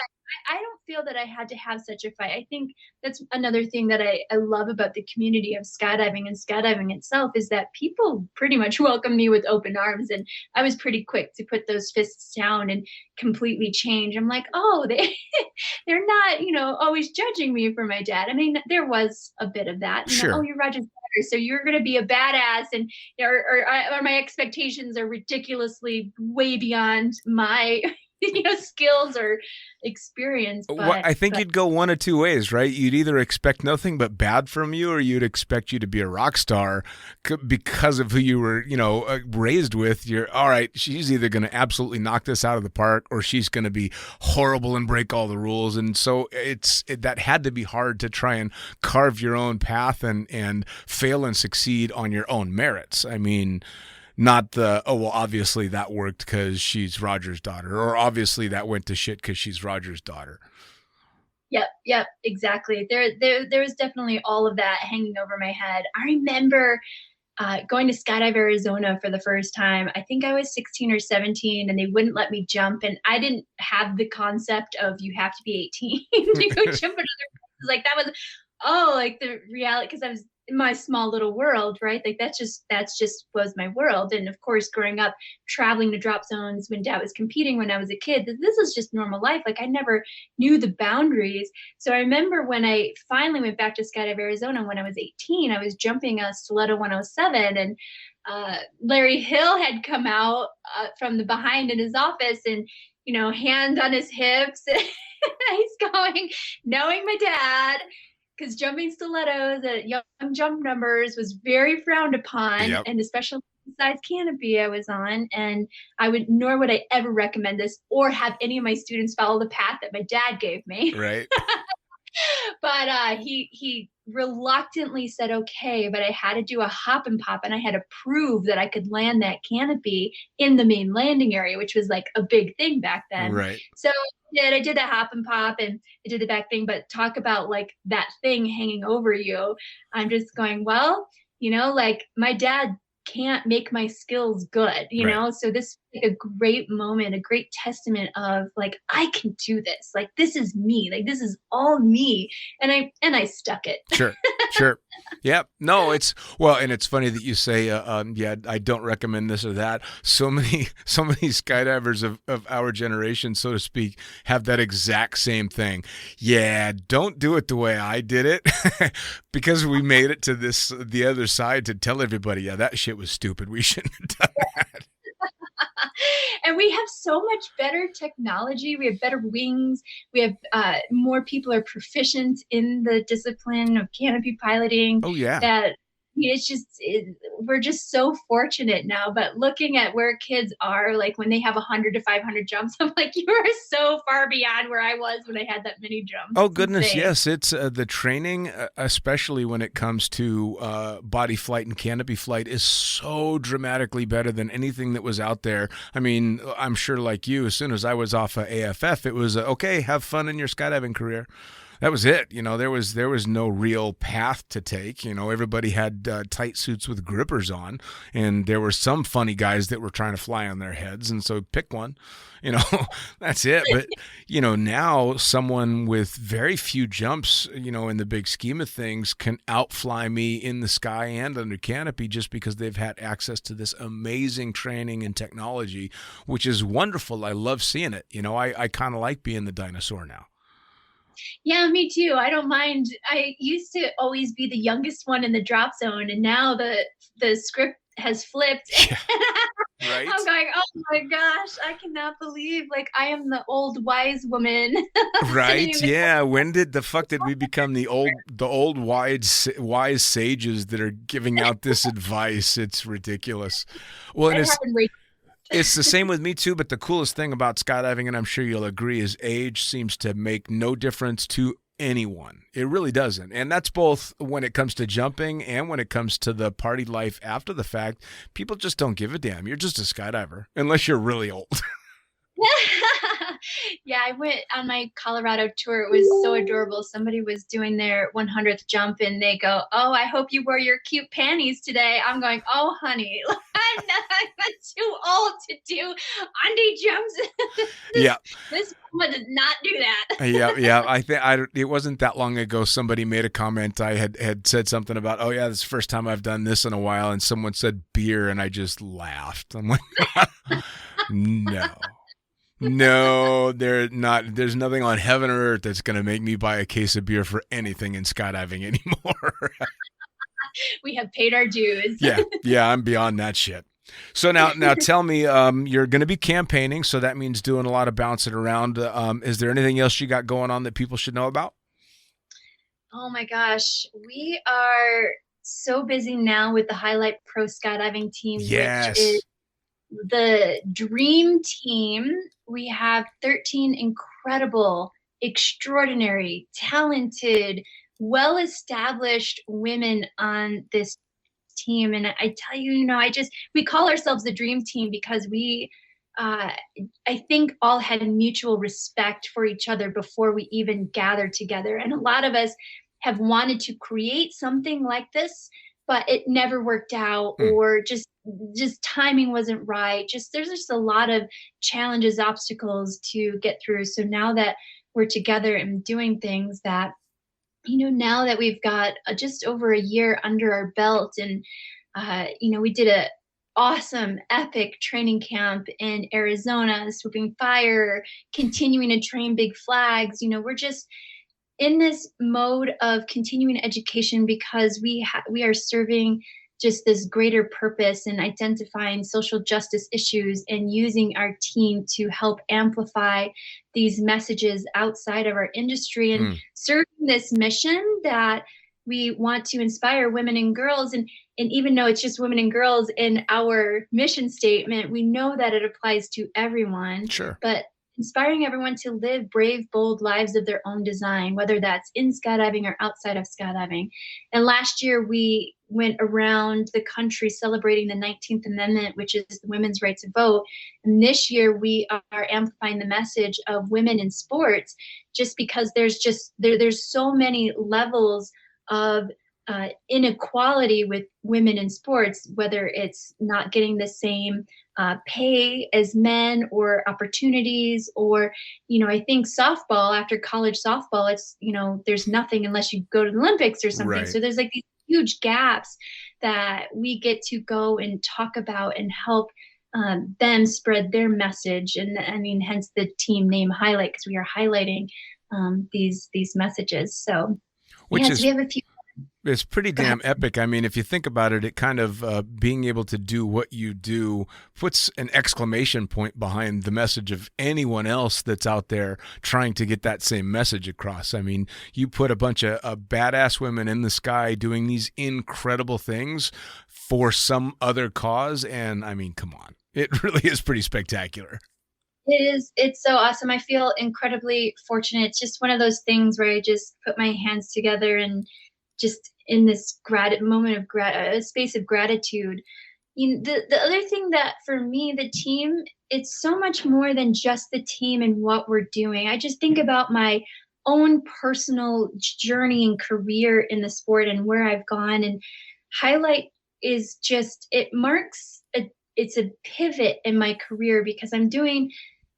I don't feel that I had to have such a fight. I think that's another thing that I love about the community of skydiving and skydiving itself is that people pretty much welcome me with open arms. And I was pretty quick to put those fists down and completely change. I'm like, oh, they're not, always judging me for my dad. I mean, there was a bit of that. Sure. Oh, you're Roger's daughter, so you're going to be a badass. And or my expectations are ridiculously way beyond my skills or experience. I think you'd go one of two ways, right? You'd either expect nothing but bad from you, or you'd expect you to be a rock star because of who you were, raised with. You're all right. She's either going to absolutely knock this out of the park, or she's going to be horrible and break all the rules. And so that had to be hard to try and carve your own path and fail and succeed on your own merits. I mean, not the, oh, well, obviously that worked because she's Roger's daughter, or obviously that went to shit because she's Roger's daughter. Yep, exactly. There was definitely all of that hanging over my head. I remember going to Skydive Arizona for the first time. I think I was 16 or 17, and they wouldn't let me jump. And I didn't have the concept of you have to be 18 to go jump in other places. Like that was, like the reality, because I was in my small little world, right? Like that's just was my world. And of course, growing up, traveling to drop zones when dad was competing when I was a kid, this is just normal life. Like I never knew the boundaries. So I remember when I finally went back to Skydive Arizona when I was 18, I was jumping a Stiletto 107, and Larry Hill had come out from the behind in his office, and hands on his hips. He's going, knowing my dad, because jumping stilettos at young jump numbers was very frowned upon, yep. And especially the size canopy I was on. And nor would I ever recommend this or have any of my students follow the path that my dad gave me. Right. But he reluctantly said, okay, but I had to do a hop and pop, and I had to prove that I could land that canopy in the main landing area, which was like a big thing back then. Right. So I did a hop and pop, and I did the back thing, but talk about like that thing hanging over you. I'm just going, well, like my dad can't make my skills good, right. So this is like a great moment, a great testament of like, I can do this. Like, this is me. Like, this is all me. And I stuck it. Sure. Yep. No, and it's funny that you say, I don't recommend this or that. So many skydivers of our generation, so to speak, have that exact same thing. Yeah. Don't do it the way I did it because we made it to the other side to tell everybody, yeah, that shit was stupid. We shouldn't have done that. And we have so much better technology. We have better wings. We have more people are proficient in the discipline of canopy piloting. Oh, yeah. That it's just we're just so fortunate now. But looking at where kids are, like when they have 100 to 500 jumps, I'm like, you are so far beyond where I was when I had that many jumps. Oh, It's goodness, insane. yes. It's the training, especially when it comes to body flight and canopy flight, is so dramatically better than anything that was out there. I mean, I'm sure like you, as soon as I was off of AFF, it was, okay, have fun in your skydiving career. That was it. There was no real path to take. Everybody had tight suits with grippers on, and there were some funny guys that were trying to fly on their heads, and so pick one. That's it. But now someone with very few jumps, in the big scheme of things, can outfly me in the sky and under canopy just because they've had access to this amazing training and technology, which is wonderful. I love seeing it. I kind of like being the dinosaur now. Yeah, me too. I don't mind. I used to always be the youngest one in the drop zone, and now the script has flipped. Yeah. Right? I'm going, oh my gosh, I cannot believe I am the old wise woman. Right? Yeah. When the fuck did we become the old wise sages that are giving out this advice? It's ridiculous. Well, and it's the same with me too, but the coolest thing about skydiving, and I'm sure you'll agree, is age seems to make no difference to anyone. It really doesn't. And that's both when it comes to jumping and when it comes to the party life after the fact. People just don't give a damn. You're just a skydiver, unless you're really old. Yeah, I went on my Colorado tour. It was so adorable. Somebody was doing their 100th jump, and they go, "Oh, I hope you wore your cute panties today." I'm going, "Oh, honey, I'm too old to do undie jumps." This woman does not do that. Yeah. I think it wasn't that long ago. Somebody made a comment. I had said something about, "Oh yeah, this is the first time I've done this in a while," and someone said beer, and I just laughed. I'm like, no. No, there's nothing on heaven or earth that's going to make me buy a case of beer for anything in skydiving anymore. We have paid our dues. Yeah, I'm beyond that shit. So now tell me, you're going to be campaigning, so that means doing a lot of bouncing around. Is there anything else you got going on that people should know about? Oh my gosh, we are so busy now with the Highlight Pro Skydiving team, Yes. which is the dream team. We have 13 incredible, extraordinary, talented, well-established women on this team. And I tell you, we call ourselves the dream team because we, I think, all had mutual respect for each other before we even gathered together. And a lot of us have wanted to create something like this, but it never worked out, or just timing wasn't right. There's just a lot of challenges, obstacles to get through. So now that we're together and doing things that, now that we've got just over a year under our belt, and we did a awesome, epic training camp in Arizona, Swooping Fire, continuing to train big flags. We're just in this mode of continuing education because we are serving just this greater purpose and identifying social justice issues and using our team to help amplify these messages outside of our industry and serving this mission that we want to inspire women and girls. And even though it's just women and girls in our mission statement, we know that it applies to everyone. Sure. But inspiring everyone to live brave, bold lives of their own design, whether that's in skydiving or outside of skydiving. And last year, we went around the country celebrating the 19th Amendment, which is the women's right to vote. And this year, we are amplifying the message of women in sports, just because there's so many levels of inequality with women in sports, whether it's not getting the same pay as men or opportunities, or, I think softball, after college softball, it's, there's nothing unless you go to the Olympics or something. Right. So there's these huge gaps that we get to go and talk about and help them spread their message. And hence the team name Highlight, because we are highlighting these messages. So Which is we have a few. It's pretty damn epic. I mean, if you think about it, it kind of being able to do what you do puts an exclamation point behind the message of anyone else that's out there trying to get that same message across. I mean, you put a bunch of badass women in the sky doing these incredible things for some other cause. And I mean, come on, it really is pretty spectacular. It is. It's so awesome. I feel incredibly fortunate. It's just one of those things where I just put my hands together and just in this moment of a space of gratitude. The other thing that for me, the team, it's so much more than just the team and what we're doing. I just think about my own personal journey and career in the sport and where I've gone. And Highlight is just, it's a pivot in my career because I'm doing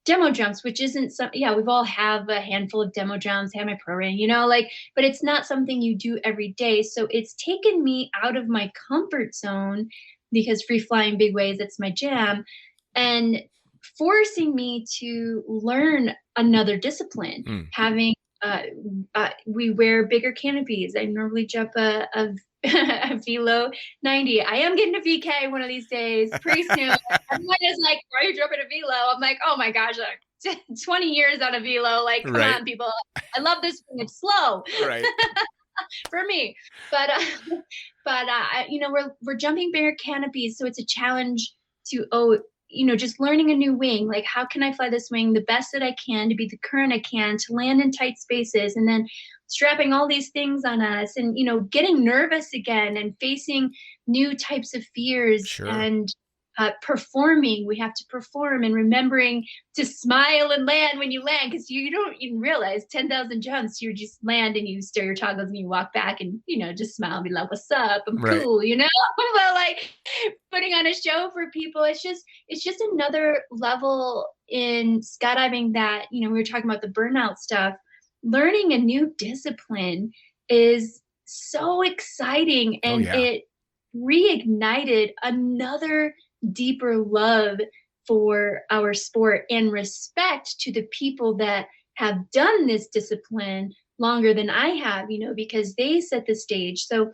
demo jumps, which isn't we've all have a handful of demo jumps, have my program, but it's not something you do every day. So it's taken me out of my comfort zone because free flying big waves, it's my jam, and forcing me to learn another discipline. Having we wear bigger canopies. I normally jump a velo 90. I am getting a VK one of these days, pretty soon. Everyone is like, why are you jumping a velo? I'm like, oh my gosh, 20 years on a velo. Like, come on, people. I love this thing. It's slow. Right. For me. But we're jumping bigger canopies. So it's a challenge to, just learning a new wing. Like, how can I fly this wing the best that I can to be the current I can, to land in tight spaces, and then strapping all these things on us and, getting nervous again and facing new types of fears. Sure. And performing. We have to perform and remembering to smile and land when you land, because you don't even realize 10,000 jumps, you just land and you stir your toggles and you walk back and, just smile and be like, what's up? I'm cool, But like putting on a show for people, it's just another level in skydiving that, we were talking about the burnout stuff. Learning a new discipline is so exciting, and it reignited another deeper love for our sport and respect to the people that have done this discipline longer than I have, because they set the stage. So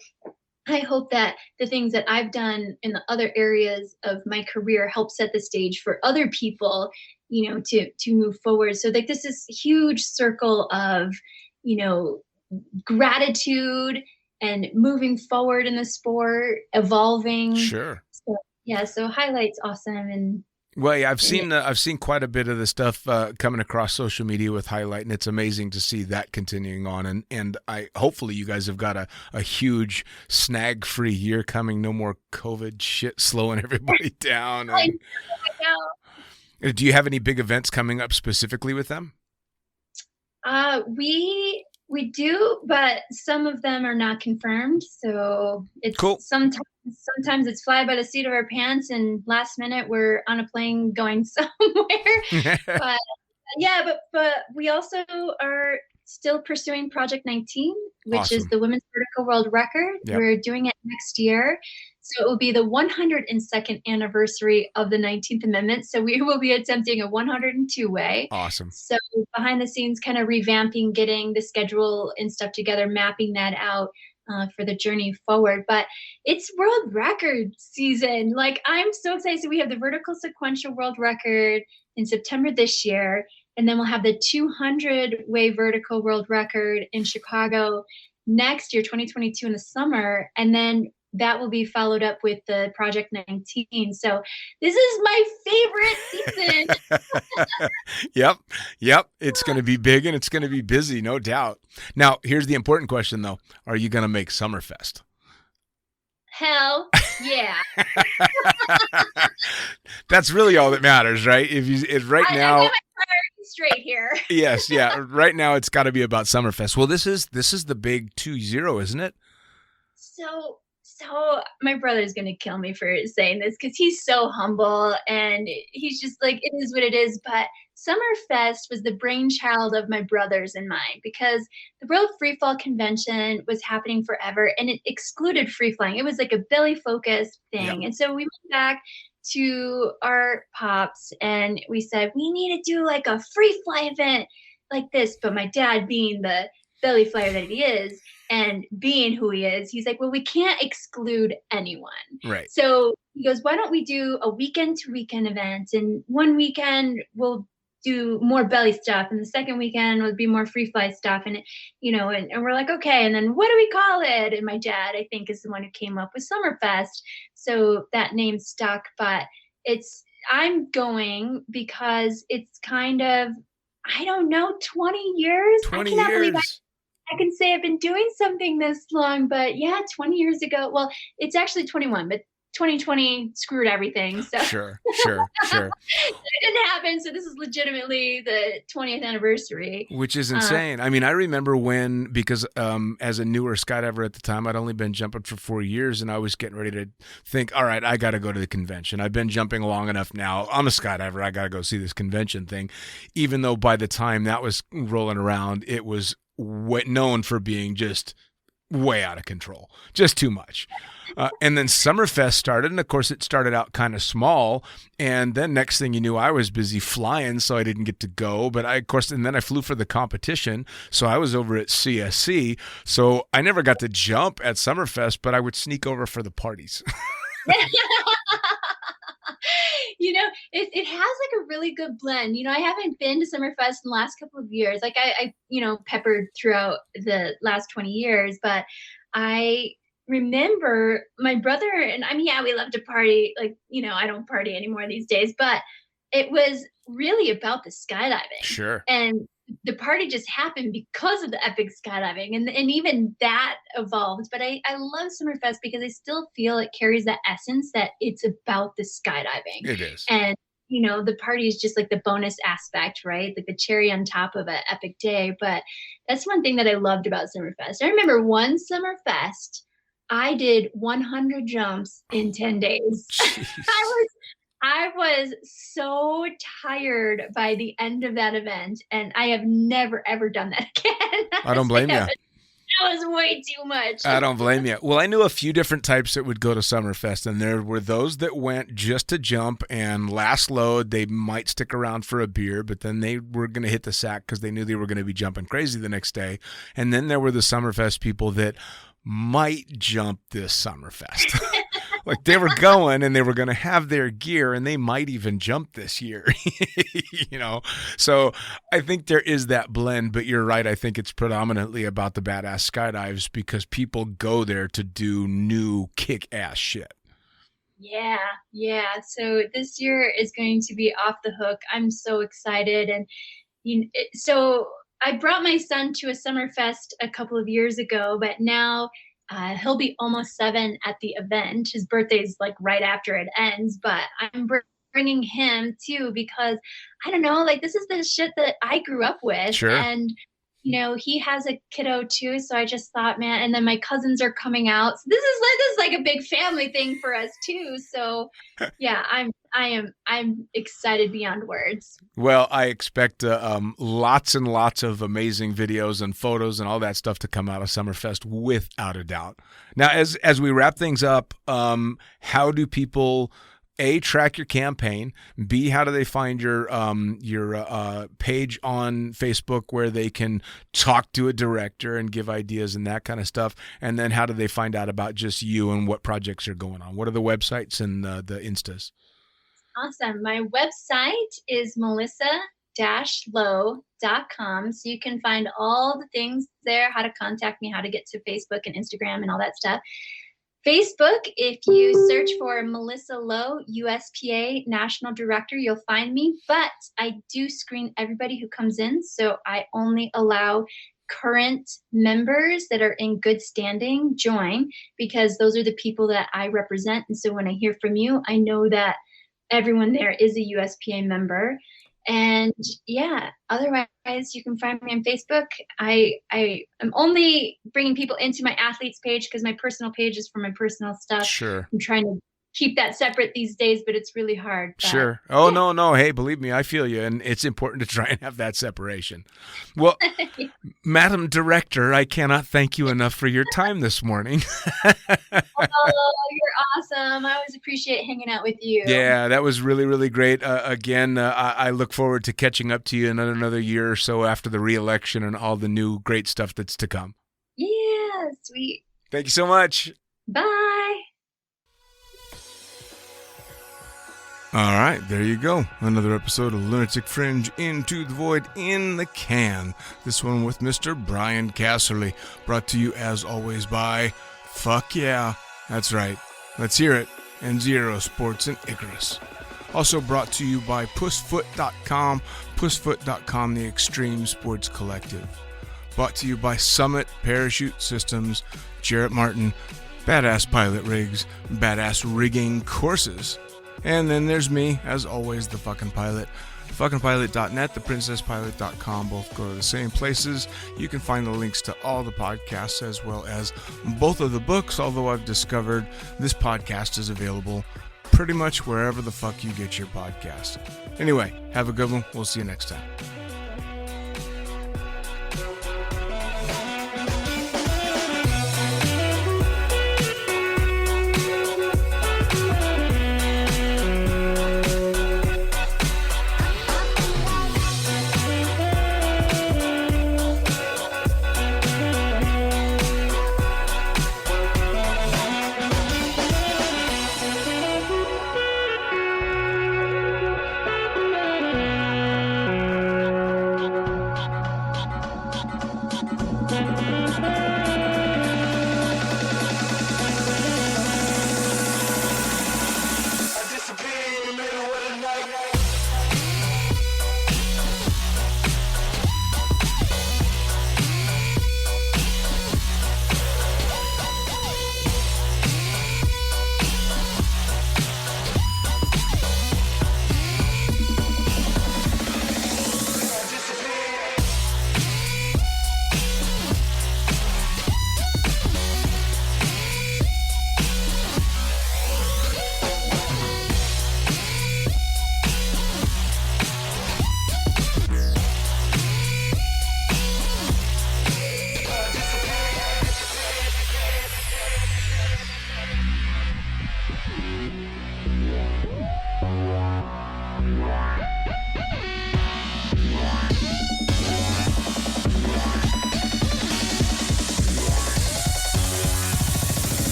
I hope that the things that I've done in the other areas of my career help set the stage for other people, to move forward. So like this is a huge circle of, gratitude and moving forward in the sport, evolving. Sure. So Highlight's awesome. And well, yeah, I've seen quite a bit of the stuff coming across social media with Highlight, and it's amazing to see that continuing on. And hopefully you guys have got a huge snag-free year coming. No more COVID shit slowing everybody down. I know. Do you have any big events coming up specifically with them? We do, but some of them are not confirmed. So it's cool. Sometimes it's fly by the seat of our pants, and last minute we're on a plane going somewhere. but we also are still pursuing Project 19, which is the women's vertical world record. Yep. We're doing it next year. So it will be the 102nd anniversary of the 19th Amendment. So we will be attempting a 102-way. Awesome. So behind the scenes, kind of revamping, getting the schedule and stuff together, mapping that out for the journey forward. But it's world record season. Like, I'm so excited. So we have the vertical sequential world record in September this year. And then we'll have the 200-way vertical world record in Chicago next year, 2022 in the summer. And then that will be followed up with the Project 19. So this is my favorite season. Yep. It's going to be big and it's going to be busy, no doubt. Now, here's the important question, though. Are you going to make Summerfest? Hell yeah. That's really all that matters, right? If now. I get my priorities straight here. Yes, yeah. Right now, it's got to be about Summerfest. Well, this is the big 2-0, isn't it? So my brother's going to kill me for saying this because he's so humble and he's just like, it is what it is. But Summerfest was the brainchild of my brothers and mine, because the World Freefall Convention was happening forever and it excluded free flying. It was like a belly focused thing. Yep. And so we went back to our pops and we said, we need to do like a free fly event like this. But my dad, being the belly flyer that he is, And being who he is, he's like, well, we can't exclude anyone. Right. So he goes, why don't we do a weekend to weekend event? And one weekend we'll do more belly stuff, and the second weekend would be more free fly stuff. And, and we're like, okay. And then what do we call it? And my dad, I think, is the one who came up with Summerfest. So that name stuck, but I'm going because it's kind of, I don't know, 20 years. 20 I cannot believe years. I can say I've been doing something this long, but yeah, 20 years ago. Well, it's actually 21, but 2020 screwed everything. So Sure. it didn't happen. So this is legitimately the 20th anniversary. Which is insane. I mean, I remember because as a newer skydiver at the time, I'd only been jumping for 4 years, and I was getting ready to think, all right, I got to go to the convention. I've been jumping long enough now. I'm a skydiver. I got to go see this convention thing. Even though by the time that was rolling around, it was known for being just way out of control, just too much. And then Summerfest started, and of course it started out kind of small, and then next thing you knew, I was busy flying, so I didn't get to go. But and then I flew for the competition, so I was over at CSC, so I never got to jump at Summerfest, but I would sneak over for the parties. It has like a really good blend. I haven't been to Summerfest in the last couple of years. Like I peppered throughout the last 20 years, but I remember my brother and we love to party. Like, I don't party anymore these days, but it was really about the skydiving. Sure. And the party just happened because of the epic skydiving, and even that evolved. But I love Summerfest because I still feel it carries that essence that it's about the skydiving. It is. And the party is just like the bonus aspect, right? Like the cherry on top of an epic day. But that's one thing that I loved about Summerfest. I remember one Summerfest, I did 100 jumps in 10 days. I was so tired by the end of that event, and I have never, ever done that again. I don't blame you. That was way too much. I don't blame you. Well, I knew a few different types that would go to Summerfest, and there were those that went just to jump and last load. They might stick around for a beer, but then they were going to hit the sack because they knew they were going to be jumping crazy the next day. And then there were the Summerfest people that might jump this Summerfest. Like they were going and they were going to have their gear and they might even jump this year, So I think there is that blend, but you're right. I think it's predominantly about the badass skydives because people go there to do new kick-ass shit. Yeah. So this year is going to be off the hook. I'm so excited. And so I brought my son to a Summerfest a couple of years ago, but now he'll be almost 7 at the event. His birthday's like right after it ends, but I'm bringing him too because I don't know, like this is the shit that I grew up with. Sure. And he has a kiddo too, so I just thought, man. And then my cousins are coming out. So this is like a big family thing for us too. So yeah, I'm excited beyond words. Well, I expect lots and lots of amazing videos and photos and all that stuff to come out of Summerfest without a doubt. Now, as we wrap things up, how do people A, track your campaign? B, how do they find your page on Facebook where they can talk to a director and give ideas and that kind of stuff? And then how do they find out about just you and what projects are going on? What are the websites and the Instas? Awesome. My website is melissa-lowe.com. So you can find all the things there, how to contact me, how to get to Facebook and Instagram and all that stuff. Facebook, if you search for Melissa Lowe, USPA National Director, you'll find me. But I do screen everybody who comes in. So I only allow current members that are in good standing join because those are the people that I represent. And so when I hear from you, I know that everyone there is a USPA member. And yeah, otherwise you can find me on Facebook. I am only bringing people into my athletes page because my personal page is for my personal stuff. Sure. I'm trying to keep that separate these days, but it's really hard. But, sure. Oh, yeah. No. Hey, believe me, I feel you. And it's important to try and have that separation. Well, Madam Director, I cannot thank you enough for your time this morning. Oh, you're awesome. I always appreciate hanging out with you. Yeah, that was really, really great. Again, I look forward to catching up to you in another year or so after the re-election and all the new great stuff that's to come. Yeah, Yeah, sweet. Thank you so much. Bye. All right, there you go. Another episode of Lunatic Fringe Into the Void in the can. This one with Mr. Brian Casserly. Brought to you, as always, by Fuck Yeah. That's right. Let's hear it. NZ Aero Sports and Icarus. Also brought to you by Pussfoot.com. Pussfoot.com, the Extreme Sports Collective. Brought to you by Summit Parachute Systems, Jarrett Martin, Badass Pilot Rigs, Badass Rigging Courses. And then there's me, as always, the fucking pilot. Fuckingpilot.net, theprincesspilot.com, both go to the same places. You can find the links to all the podcasts as well as both of the books, although I've discovered this podcast is available pretty much wherever the fuck you get your podcast. Anyway, have a good one. We'll see you next time.